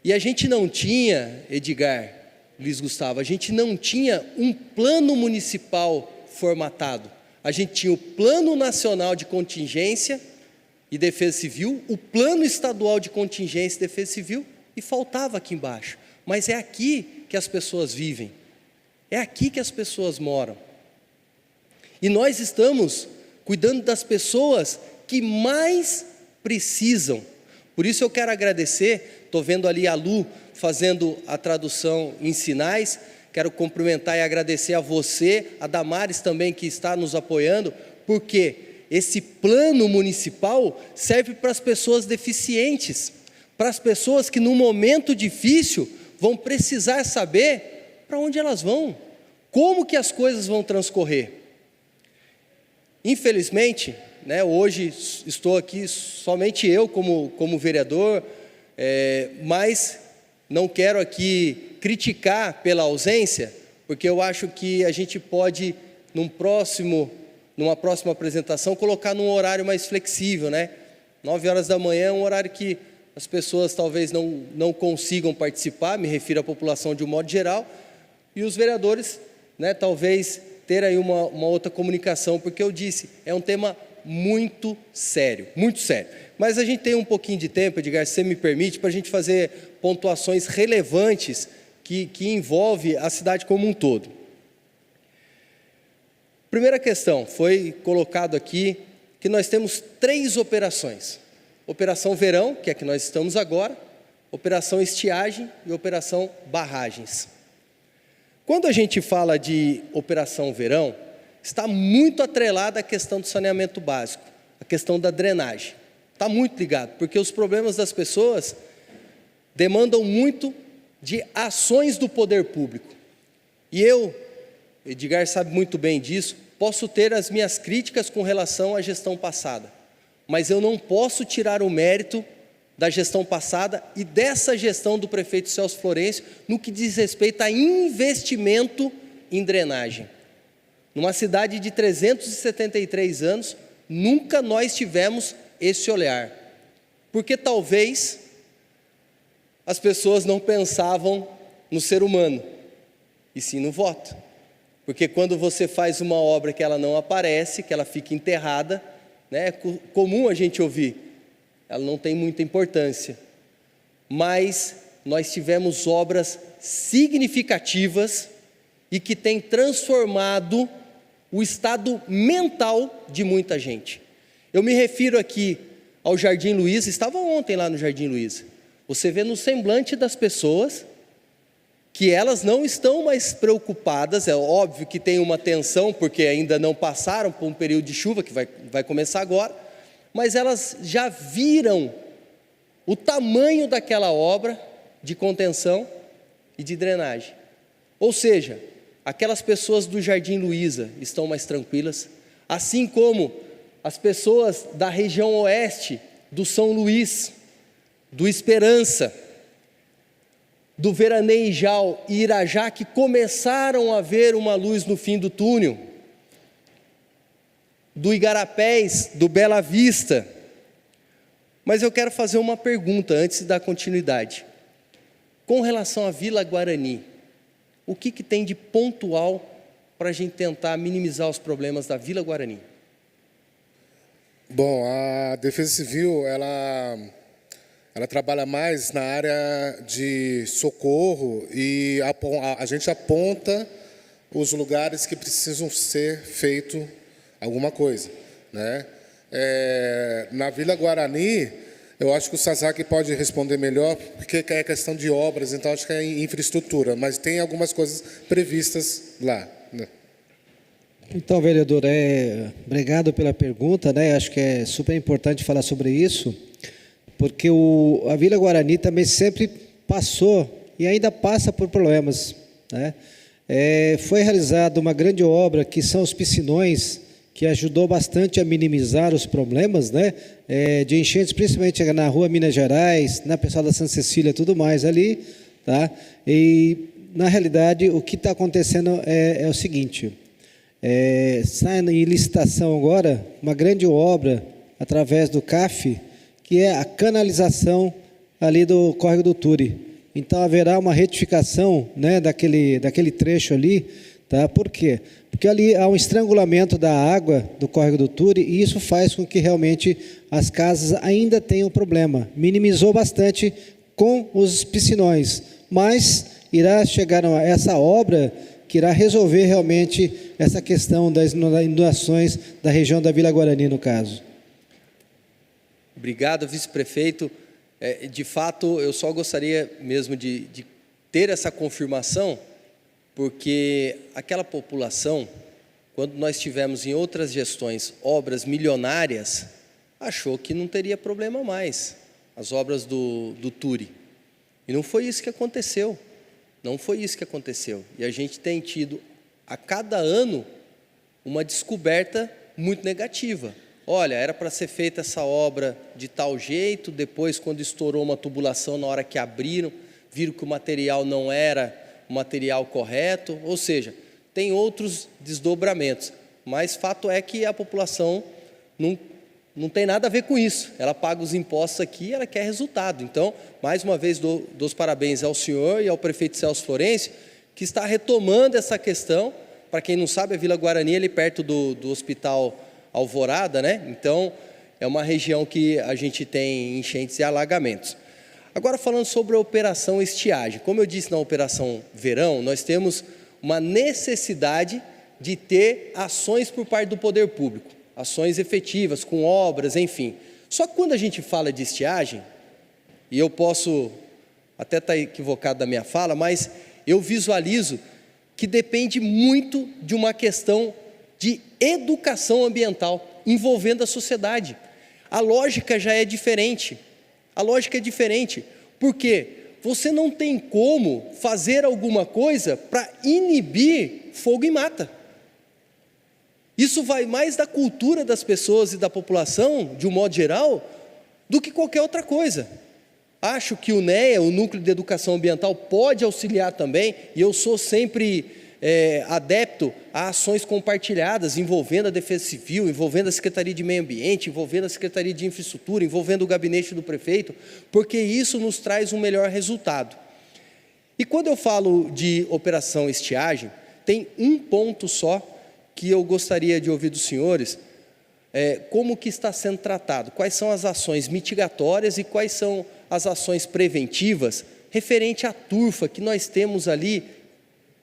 E a gente não tinha, Edgar, Luiz Gustavo, a gente não tinha um plano municipal formatado. A gente tinha o Plano Nacional de Contingência e Defesa Civil, o Plano Estadual de Contingência e Defesa Civil, e faltava aqui embaixo. Mas é aqui que as pessoas vivem, é aqui que as pessoas moram. E nós estamos cuidando das pessoas que mais precisam. Por isso eu quero agradecer, estou vendo ali a Lu fazendo a tradução em sinais, quero cumprimentar e agradecer a você, a Damares também que está nos apoiando, porque esse plano municipal serve para as pessoas deficientes, para as pessoas que num momento difícil vão precisar saber para onde elas vão, como que as coisas vão transcorrer. Infelizmente, né, hoje estou aqui somente eu como vereador, mas não quero aqui criticar pela ausência, porque eu acho que a gente pode, numa próxima apresentação, colocar num horário mais flexível, né? 9 horas da manhã é um horário que as pessoas talvez não consigam participar, me refiro à população de um modo geral, e os vereadores, né, talvez ter aí uma outra comunicação, porque eu disse, é um tema muito sério, muito sério. Mas a gente tem um pouquinho de tempo, Edgar, se você me permite, para a gente fazer pontuações relevantes que envolve a cidade como um todo. Primeira questão, foi colocado aqui que nós temos 3 operações. Operação Verão, que é a que nós estamos agora, Operação Estiagem e Operação Barragens. Quando a gente fala de Operação Verão, está muito atrelada à questão do saneamento básico, a questão da drenagem. Está muito ligado, porque os problemas das pessoas demandam muito de ações do poder público. E eu, Edgar sabe muito bem disso, posso ter as minhas críticas com relação à gestão passada, mas eu não posso tirar o mérito da gestão passada e dessa gestão do prefeito Celso Florencio no que diz respeito a investimento em drenagem. Numa cidade de 373 anos, nunca nós tivemos esse olhar, porque talvez as pessoas não pensavam no ser humano, e sim no voto. Porque quando você faz uma obra que ela não aparece, que ela fica enterrada, né, é comum a gente ouvir, ela não tem muita importância. Mas nós tivemos obras significativas e que têm transformado o estado mental de muita gente. Eu me refiro aqui ao Jardim Luiza, estava ontem lá no Jardim Luiza. Você vê no semblante das pessoas que elas não estão mais preocupadas, é óbvio que tem uma tensão, porque ainda não passaram por um período de chuva, que vai começar agora, mas elas já viram o tamanho daquela obra de contenção e de drenagem. Ou seja, aquelas pessoas do Jardim Luiza estão mais tranquilas, assim como as pessoas da região oeste, do São Luís, do Esperança, do Veranejal e Irajá, que começaram a ver uma luz no fim do túnel, do Igarapés, do Bela Vista. Mas eu quero fazer uma pergunta antes de dar continuidade. Com relação à Vila Guarani, o que tem de pontual para a gente tentar minimizar os problemas da Vila Guarani? Bom, a Defesa Civil, ela trabalha mais na área de socorro e a gente aponta os lugares que precisam ser feito alguma coisa, né? Na Vila Guarani, eu acho que o Sasaki pode responder melhor, porque é questão de obras, então acho que é infraestrutura, mas tem algumas coisas previstas lá, né? Então, vereador, obrigado pela pergunta, né? Acho que é super importante falar sobre isso, porque a Vila Guarani também sempre passou e ainda passa por problemas, né? Foi realizada uma grande obra, que são os piscinões, que ajudou bastante a minimizar os problemas, né, de enchentes, principalmente na rua Minas Gerais, na pessoal da Santa Cecília, tudo mais ali, tá? E, na realidade, o que está acontecendo é o seguinte, está em licitação agora uma grande obra, através do CAF, que é a canalização ali do Córrego do Turi. Então, haverá uma retificação, né, daquele trecho ali, tá? Por quê? Porque ali há um estrangulamento da água do Córrego do Turi e isso faz com que realmente as casas ainda tenham problema. Minimizou bastante com os piscinões, mas irá chegar a essa obra que irá resolver realmente essa questão das inundações da região da Vila Guarani, no caso. Obrigado, vice-prefeito. De fato, eu só gostaria mesmo de ter essa confirmação, porque aquela população, quando nós tivemos em outras gestões obras milionárias, achou que não teria problema mais, as obras do Turi. E não foi isso que aconteceu, não foi isso que aconteceu. E a gente tem tido, a cada ano, uma descoberta muito negativa. Olha, era para ser feita essa obra de tal jeito, depois quando estourou uma tubulação, na hora que abriram, viram que o material não era o material correto, ou seja, tem outros desdobramentos, mas fato é que a população não tem nada a ver com isso. Ela paga os impostos aqui, ela quer resultado. Então, mais uma vez, dou os parabéns ao senhor e ao prefeito Celso Florencio, que está retomando essa questão. Para quem não sabe, a Vila Guarani é ali perto do Hospital Alvorada, né? Então, é uma região que a gente tem enchentes e alagamentos. Agora, falando sobre a operação estiagem. Como eu disse na operação verão, nós temos uma necessidade de ter ações por parte do poder público, ações efetivas, com obras, enfim. Só que quando a gente fala de estiagem, e eu posso até estar equivocado da minha fala, mas eu visualizo que depende muito de uma questão de educação ambiental, envolvendo a sociedade. A lógica já é diferente. A lógica é diferente, porque você não tem como fazer alguma coisa para inibir fogo em mata. Isso vai mais da cultura das pessoas e da população, de um modo geral, do que qualquer outra coisa. Acho que o NEA, o Núcleo de Educação Ambiental, pode auxiliar também, e eu sou sempre adepto a ações compartilhadas, envolvendo a Defesa Civil, envolvendo a Secretaria de Meio Ambiente, envolvendo a Secretaria de Infraestrutura, envolvendo o gabinete do prefeito, porque isso nos traz um melhor resultado. E quando eu falo de operação estiagem, tem um ponto só que eu gostaria de ouvir dos senhores, como que está sendo tratado, quais são as ações mitigatórias e quais são as ações preventivas referente à turfa que nós temos ali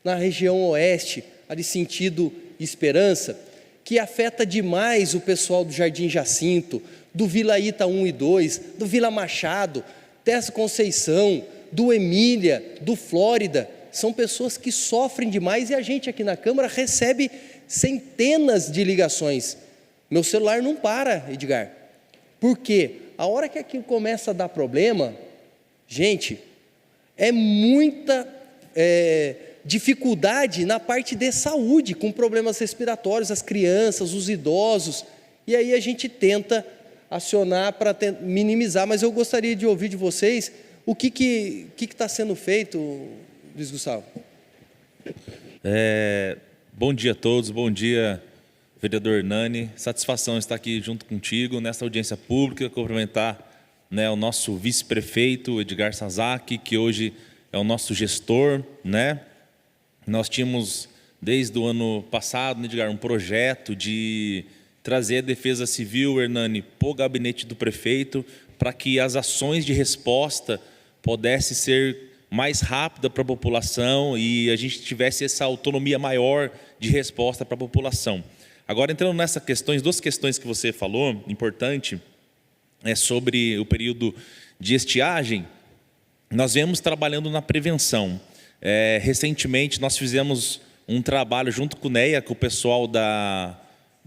na região oeste, ali sentido Esperança, que afeta demais o pessoal do Jardim Jacinto, do Vila Ita 1 e 2, do Vila Machado, Terra Conceição, do Emília, do Flórida. São pessoas que sofrem demais e a gente aqui na Câmara recebe centenas de ligações. Meu celular não para, Edgar. Por quê? A hora que aquilo começa a dar problema, gente, é muita dificuldade na parte de saúde, com problemas respiratórios, as crianças, os idosos, e aí a gente tenta acionar para minimizar, mas eu gostaria de ouvir de vocês o que está sendo feito, Luiz Gustavo. Bom dia a todos, bom dia, vereador Hernani, satisfação estar aqui junto contigo nessa audiência pública, cumprimentar o nosso vice-prefeito, Edgar Sazaki, que hoje é o nosso gestor, Nós tínhamos, desde o ano passado, Edgar, um projeto de trazer a Defesa Civil, Hernani, para o gabinete do prefeito, para que as ações de resposta pudessem ser mais rápidas para a população e a gente tivesse essa autonomia maior de resposta para a população. Agora, entrando nessas questões, duas questões que você falou, importante, sobre o período de estiagem, nós viemos trabalhando na prevenção. Recentemente, nós fizemos um trabalho junto com o NEA, com o pessoal da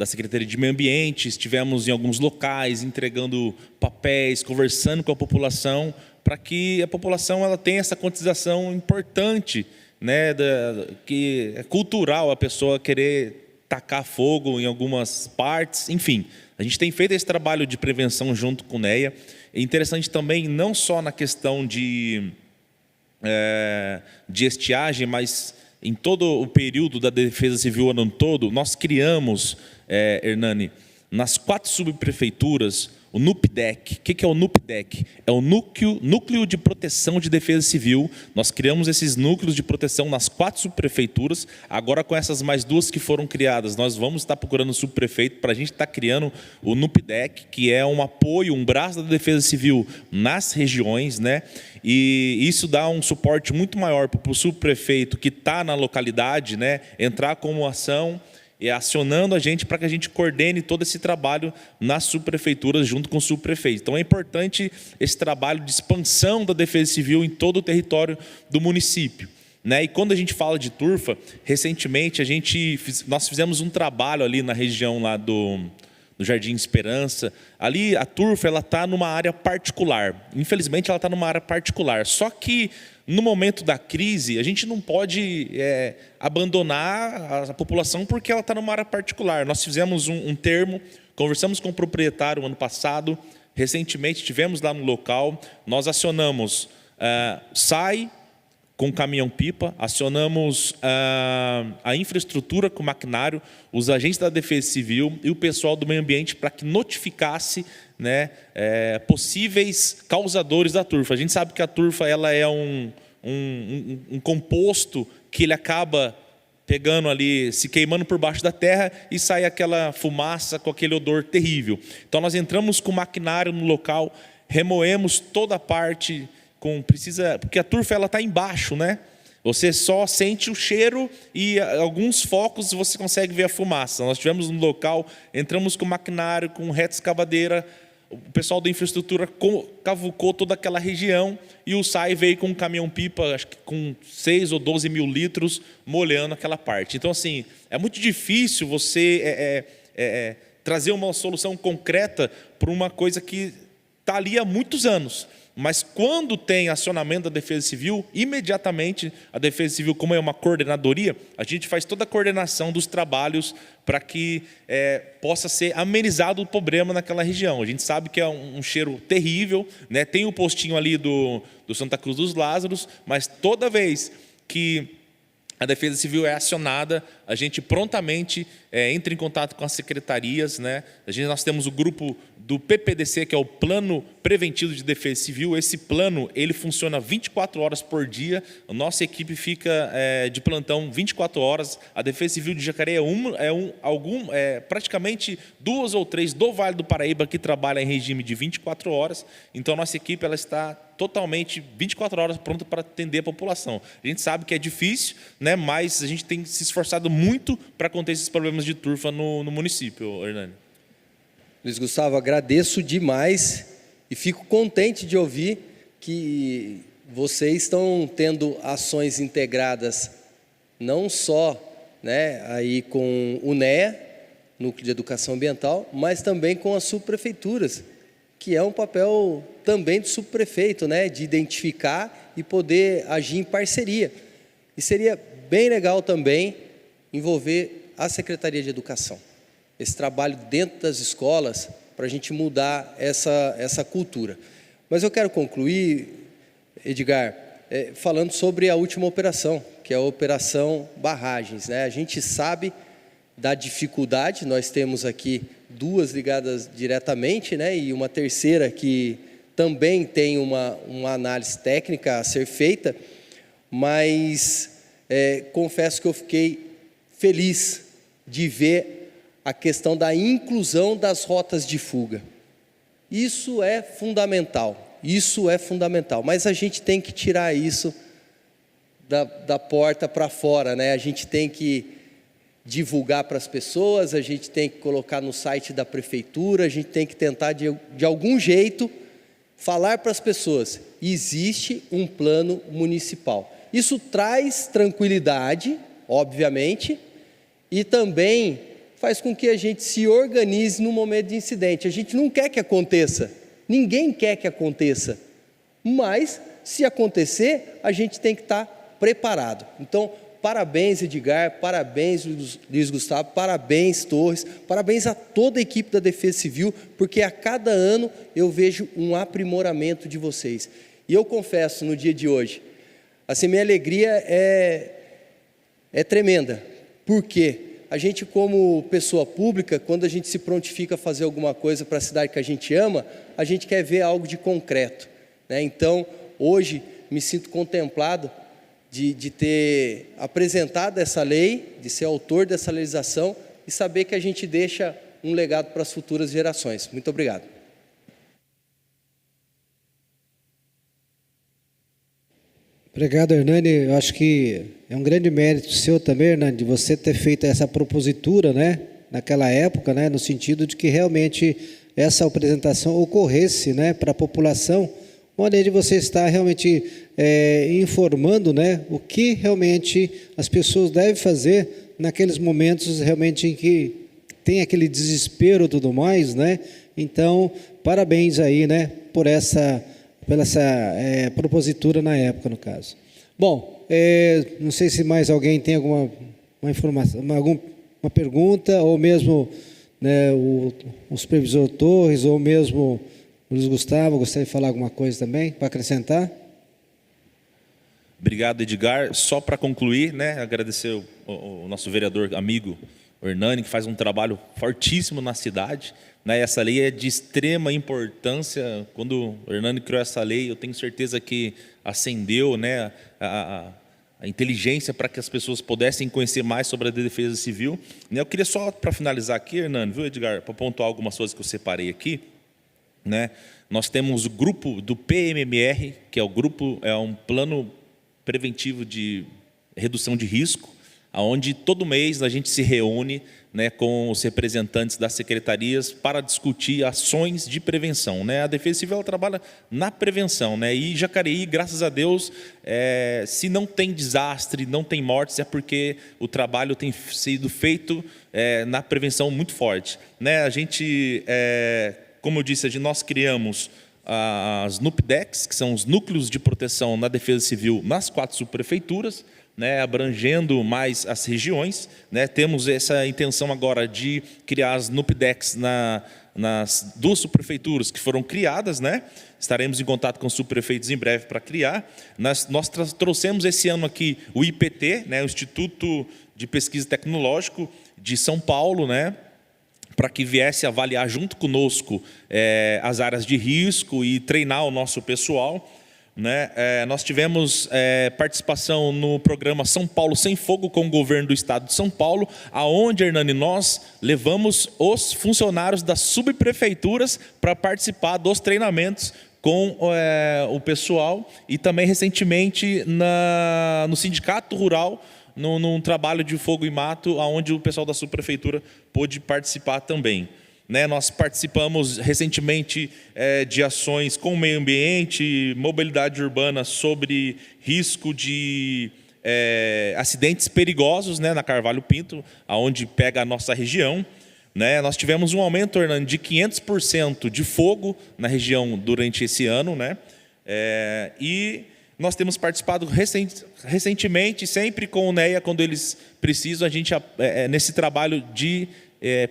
Secretaria de Meio Ambiente, estivemos em alguns locais, entregando papéis, conversando com a população, para que a população ela tenha essa conscientização importante, que é cultural a pessoa querer tacar fogo em algumas partes, enfim. A gente tem feito esse trabalho de prevenção junto com o NEA. É interessante também, não só na questão de estiagem, mas em todo o período da Defesa Civil, o ano todo, nós criamos, Hernani, nas 4 subprefeituras, o NUPDEC. O que é o NUPDEC? É o Núcleo de Proteção de Defesa Civil. Nós criamos esses núcleos de proteção nas 4 subprefeituras. Agora, com essas mais 2 que foram criadas, nós vamos estar procurando o subprefeito para a gente estar criando o NUPDEC, que é um apoio, um braço da Defesa Civil nas regiões, E isso dá um suporte muito maior para o subprefeito que está na localidade, entrar como ação e acionando a gente para que a gente coordene todo esse trabalho nas subprefeituras junto com o subprefeito. Então é importante esse trabalho de expansão da Defesa Civil em todo o território do município. E quando a gente fala de turfa, recentemente nós fizemos um trabalho ali na região lá do Jardim Esperança. Ali a turfa está numa área particular. Infelizmente ela está numa área particular. Só que no momento da crise a gente não pode abandonar a população porque ela está numa área particular. Nós fizemos um termo, conversamos com o proprietário ano passado. Recentemente estivemos lá no local. Nós acionamos SAI, com caminhão-pipa, acionamos a infraestrutura com maquinário, os agentes da Defesa Civil e o pessoal do meio ambiente para que notificasse, né, possíveis causadores da turfa. A gente sabe que a turfa ela é um composto que ele acaba pegando ali, se queimando por baixo da terra e sai aquela fumaça com aquele odor terrível. Então nós entramos com maquinário no local, remoemos toda a parte porque a turfa ela está embaixo, né? Você só sente o cheiro e alguns focos você consegue ver a fumaça. Nós estivemos no local, entramos com maquinário, com reta escavadeira, o pessoal da infraestrutura cavucou toda aquela região e o SAI veio com um caminhão-pipa, acho que com 6 ou 12 mil litros, molhando aquela parte. Então, assim, é muito difícil você trazer uma solução concreta para uma coisa que está ali há muitos anos. Mas quando tem acionamento da Defesa Civil, imediatamente a Defesa Civil, como é uma coordenadoria, a gente faz toda a coordenação dos trabalhos para que possa ser amenizado o problema naquela região. A gente sabe que é um cheiro terrível, né? Tem o postinho ali do Santa Cruz dos Lázaros, mas toda vez que a Defesa Civil é acionada, a gente prontamente entra em contato com as secretarias, né? Nós temos o grupo do PPDC, que é o Plano Preventivo de Defesa Civil. Esse plano ele funciona 24 horas por dia. A nossa equipe fica de plantão 24 horas. A Defesa Civil de Jacareí praticamente 2 ou 3 do Vale do Paraíba que trabalha em regime de 24 horas. Então, a nossa equipe ela está totalmente 24 horas pronta para atender a população. A gente sabe que é difícil, né, mas a gente tem se esforçado muito para conter esses problemas de turfa no município, Hernani. Luiz Gustavo, agradeço demais e fico contente de ouvir que vocês estão tendo ações integradas, não só, né, aí com o NEA, Núcleo de Educação Ambiental, mas também com as subprefeituras, que é um papel também do subprefeito, né, de identificar e poder agir em parceria. E seria bem legal também envolver a Secretaria de Educação. Esse trabalho dentro das escolas, para a gente mudar essa cultura. Mas eu quero concluir, Edgar, falando sobre a última operação, que é a Operação Barragens, né? A gente sabe da dificuldade, nós temos aqui 2 ligadas diretamente, né? E uma terceira que também tem uma análise técnica a ser feita, mas confesso que eu fiquei feliz de ver a questão da inclusão das rotas de fuga. Isso é fundamental, mas a gente tem que tirar isso da porta para fora, né? A gente tem que divulgar para as pessoas, a gente tem que colocar no site da prefeitura, a gente tem que tentar de algum jeito falar para as pessoas, existe um plano municipal. Isso traz tranquilidade, obviamente, e também faz com que a gente se organize no momento de incidente. A gente não quer que aconteça, ninguém quer que aconteça, mas se acontecer, a gente tem que estar preparado. Então, parabéns, Edgar, parabéns, Luiz Gustavo, parabéns, Torres, parabéns a toda a equipe da Defesa Civil, porque a cada ano eu vejo um aprimoramento de vocês. E eu confesso, no dia de hoje, assim, minha alegria é tremenda. Por quê? A gente, como pessoa pública, quando a gente se prontifica a fazer alguma coisa para a cidade que a gente ama, a gente quer ver algo de concreto, né? Então, hoje, me sinto contemplado de ter apresentado essa lei, de ser autor dessa legislação e saber que a gente deixa um legado para as futuras gerações. Muito obrigado. Obrigado, Hernani. Eu acho que é um grande mérito seu também, Hernani, de você ter feito essa propositura, né, naquela época, né, no sentido de que realmente essa apresentação ocorresse, né, para a população, uma maneira de você estar realmente informando, né, o que realmente as pessoas devem fazer naqueles momentos realmente em que tem aquele desespero e tudo mais, né? Então, parabéns aí, né, pela essa propositura na época, no caso. Bom, não sei se mais alguém tem alguma informação, uma pergunta, ou mesmo, né, o supervisor Torres, ou mesmo o Luiz Gustavo, gostaria de falar alguma coisa também, para acrescentar? Obrigado, Edgar. Só para concluir, né, agradecer o nosso vereador amigo, o Hernani, que faz um trabalho fortíssimo na cidade. Né, essa lei é de extrema importância. Quando o Hernani criou essa lei, eu tenho certeza que acendeu, né, a inteligência para que as pessoas pudessem conhecer mais sobre a defesa civil. Eu queria só, para finalizar aqui, Hernani, viu, Edgar, para pontuar algumas coisas que eu separei aqui, né? Nós temos o grupo do PMMR, que é um plano preventivo de redução de risco, onde todo mês a gente se reúne, né, com os representantes das secretarias para discutir ações de prevenção. Né? A Defesa Civil ela trabalha na prevenção. Né? E Jacareí, graças a Deus, se não tem desastre, não tem mortes, é porque o trabalho tem sido feito na prevenção muito forte. Né? A gente, como eu disse, nós criamos as NUPDECs, que são os núcleos de proteção na Defesa Civil nas 4 subprefeituras, né, abrangendo mais as regiões. Né, temos essa intenção agora de criar as NUPDECs nas 2 subprefeituras que foram criadas. Né, estaremos em contato com os subprefeitos em breve para criar. Nós trouxemos esse ano aqui o IPT, né, o Instituto de Pesquisa Tecnológico de São Paulo, né, para que viesse avaliar junto conosco as áreas de risco e treinar o nosso pessoal. Né? Nós tivemos participação no programa São Paulo Sem Fogo com o governo do estado de São Paulo, aonde, Hernani, nós levamos os funcionários das subprefeituras para participar dos treinamentos com o pessoal, e também recentemente no Sindicato Rural, num trabalho de fogo e mato, onde o pessoal da subprefeitura pôde participar também. Né, nós participamos recentemente de ações com o meio ambiente, mobilidade urbana sobre risco de acidentes perigosos, né, na Carvalho Pinto, onde pega a nossa região. Né, nós tivemos um aumento, Hernani, de 500% de fogo na região durante esse ano. Né, e nós temos participado recentemente, sempre com o NEA, quando eles precisam, a gente nesse trabalho de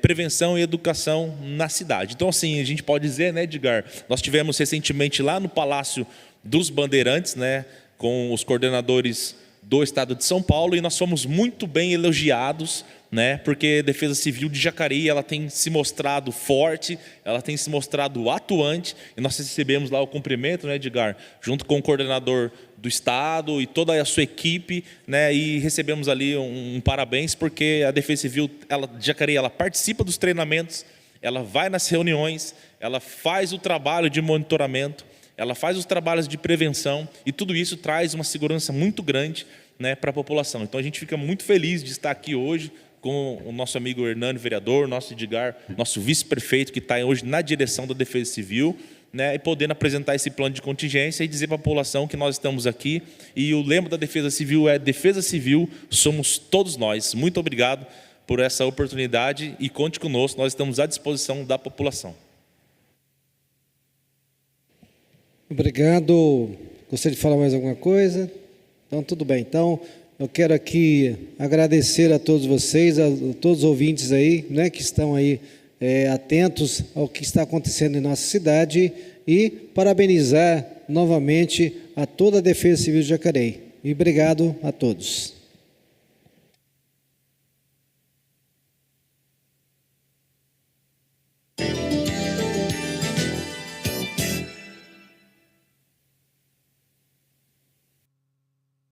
prevenção e educação na cidade. Então, assim, a gente pode dizer, né, Edgar, nós tivemos recentemente lá no Palácio dos Bandeirantes, né, com os coordenadores do Estado de São Paulo, e nós fomos muito bem elogiados, né, porque a Defesa Civil de Jacareí ela tem se mostrado forte, ela tem se mostrado atuante, e nós recebemos lá o cumprimento, né, Edgar, junto com o coordenador do Estado e toda a sua equipe, né, e recebemos ali um parabéns, porque a Defesa Civil de Jacareí ela participa dos treinamentos, ela vai nas reuniões, ela faz o trabalho de monitoramento, ela faz os trabalhos de prevenção, e tudo isso traz uma segurança muito grande, né, para a população. Então a gente fica muito feliz de estar aqui hoje com o nosso amigo Hernani, vereador, nosso Edgar, nosso vice-prefeito, que está hoje na direção da Defesa Civil, né, e podendo apresentar esse plano de contingência e dizer para a população que nós estamos aqui. E o lema da Defesa Civil é: Defesa Civil somos todos nós. Muito obrigado por essa oportunidade e conte conosco, nós estamos à disposição da população. Obrigado. Gostaria de falar mais alguma coisa? Então, tudo bem. Então, eu quero aqui agradecer a todos vocês, a todos os ouvintes aí, né, que estão aí atentos ao que está acontecendo em nossa cidade, e parabenizar novamente a toda a Defesa Civil de Jacareí. E obrigado a todos.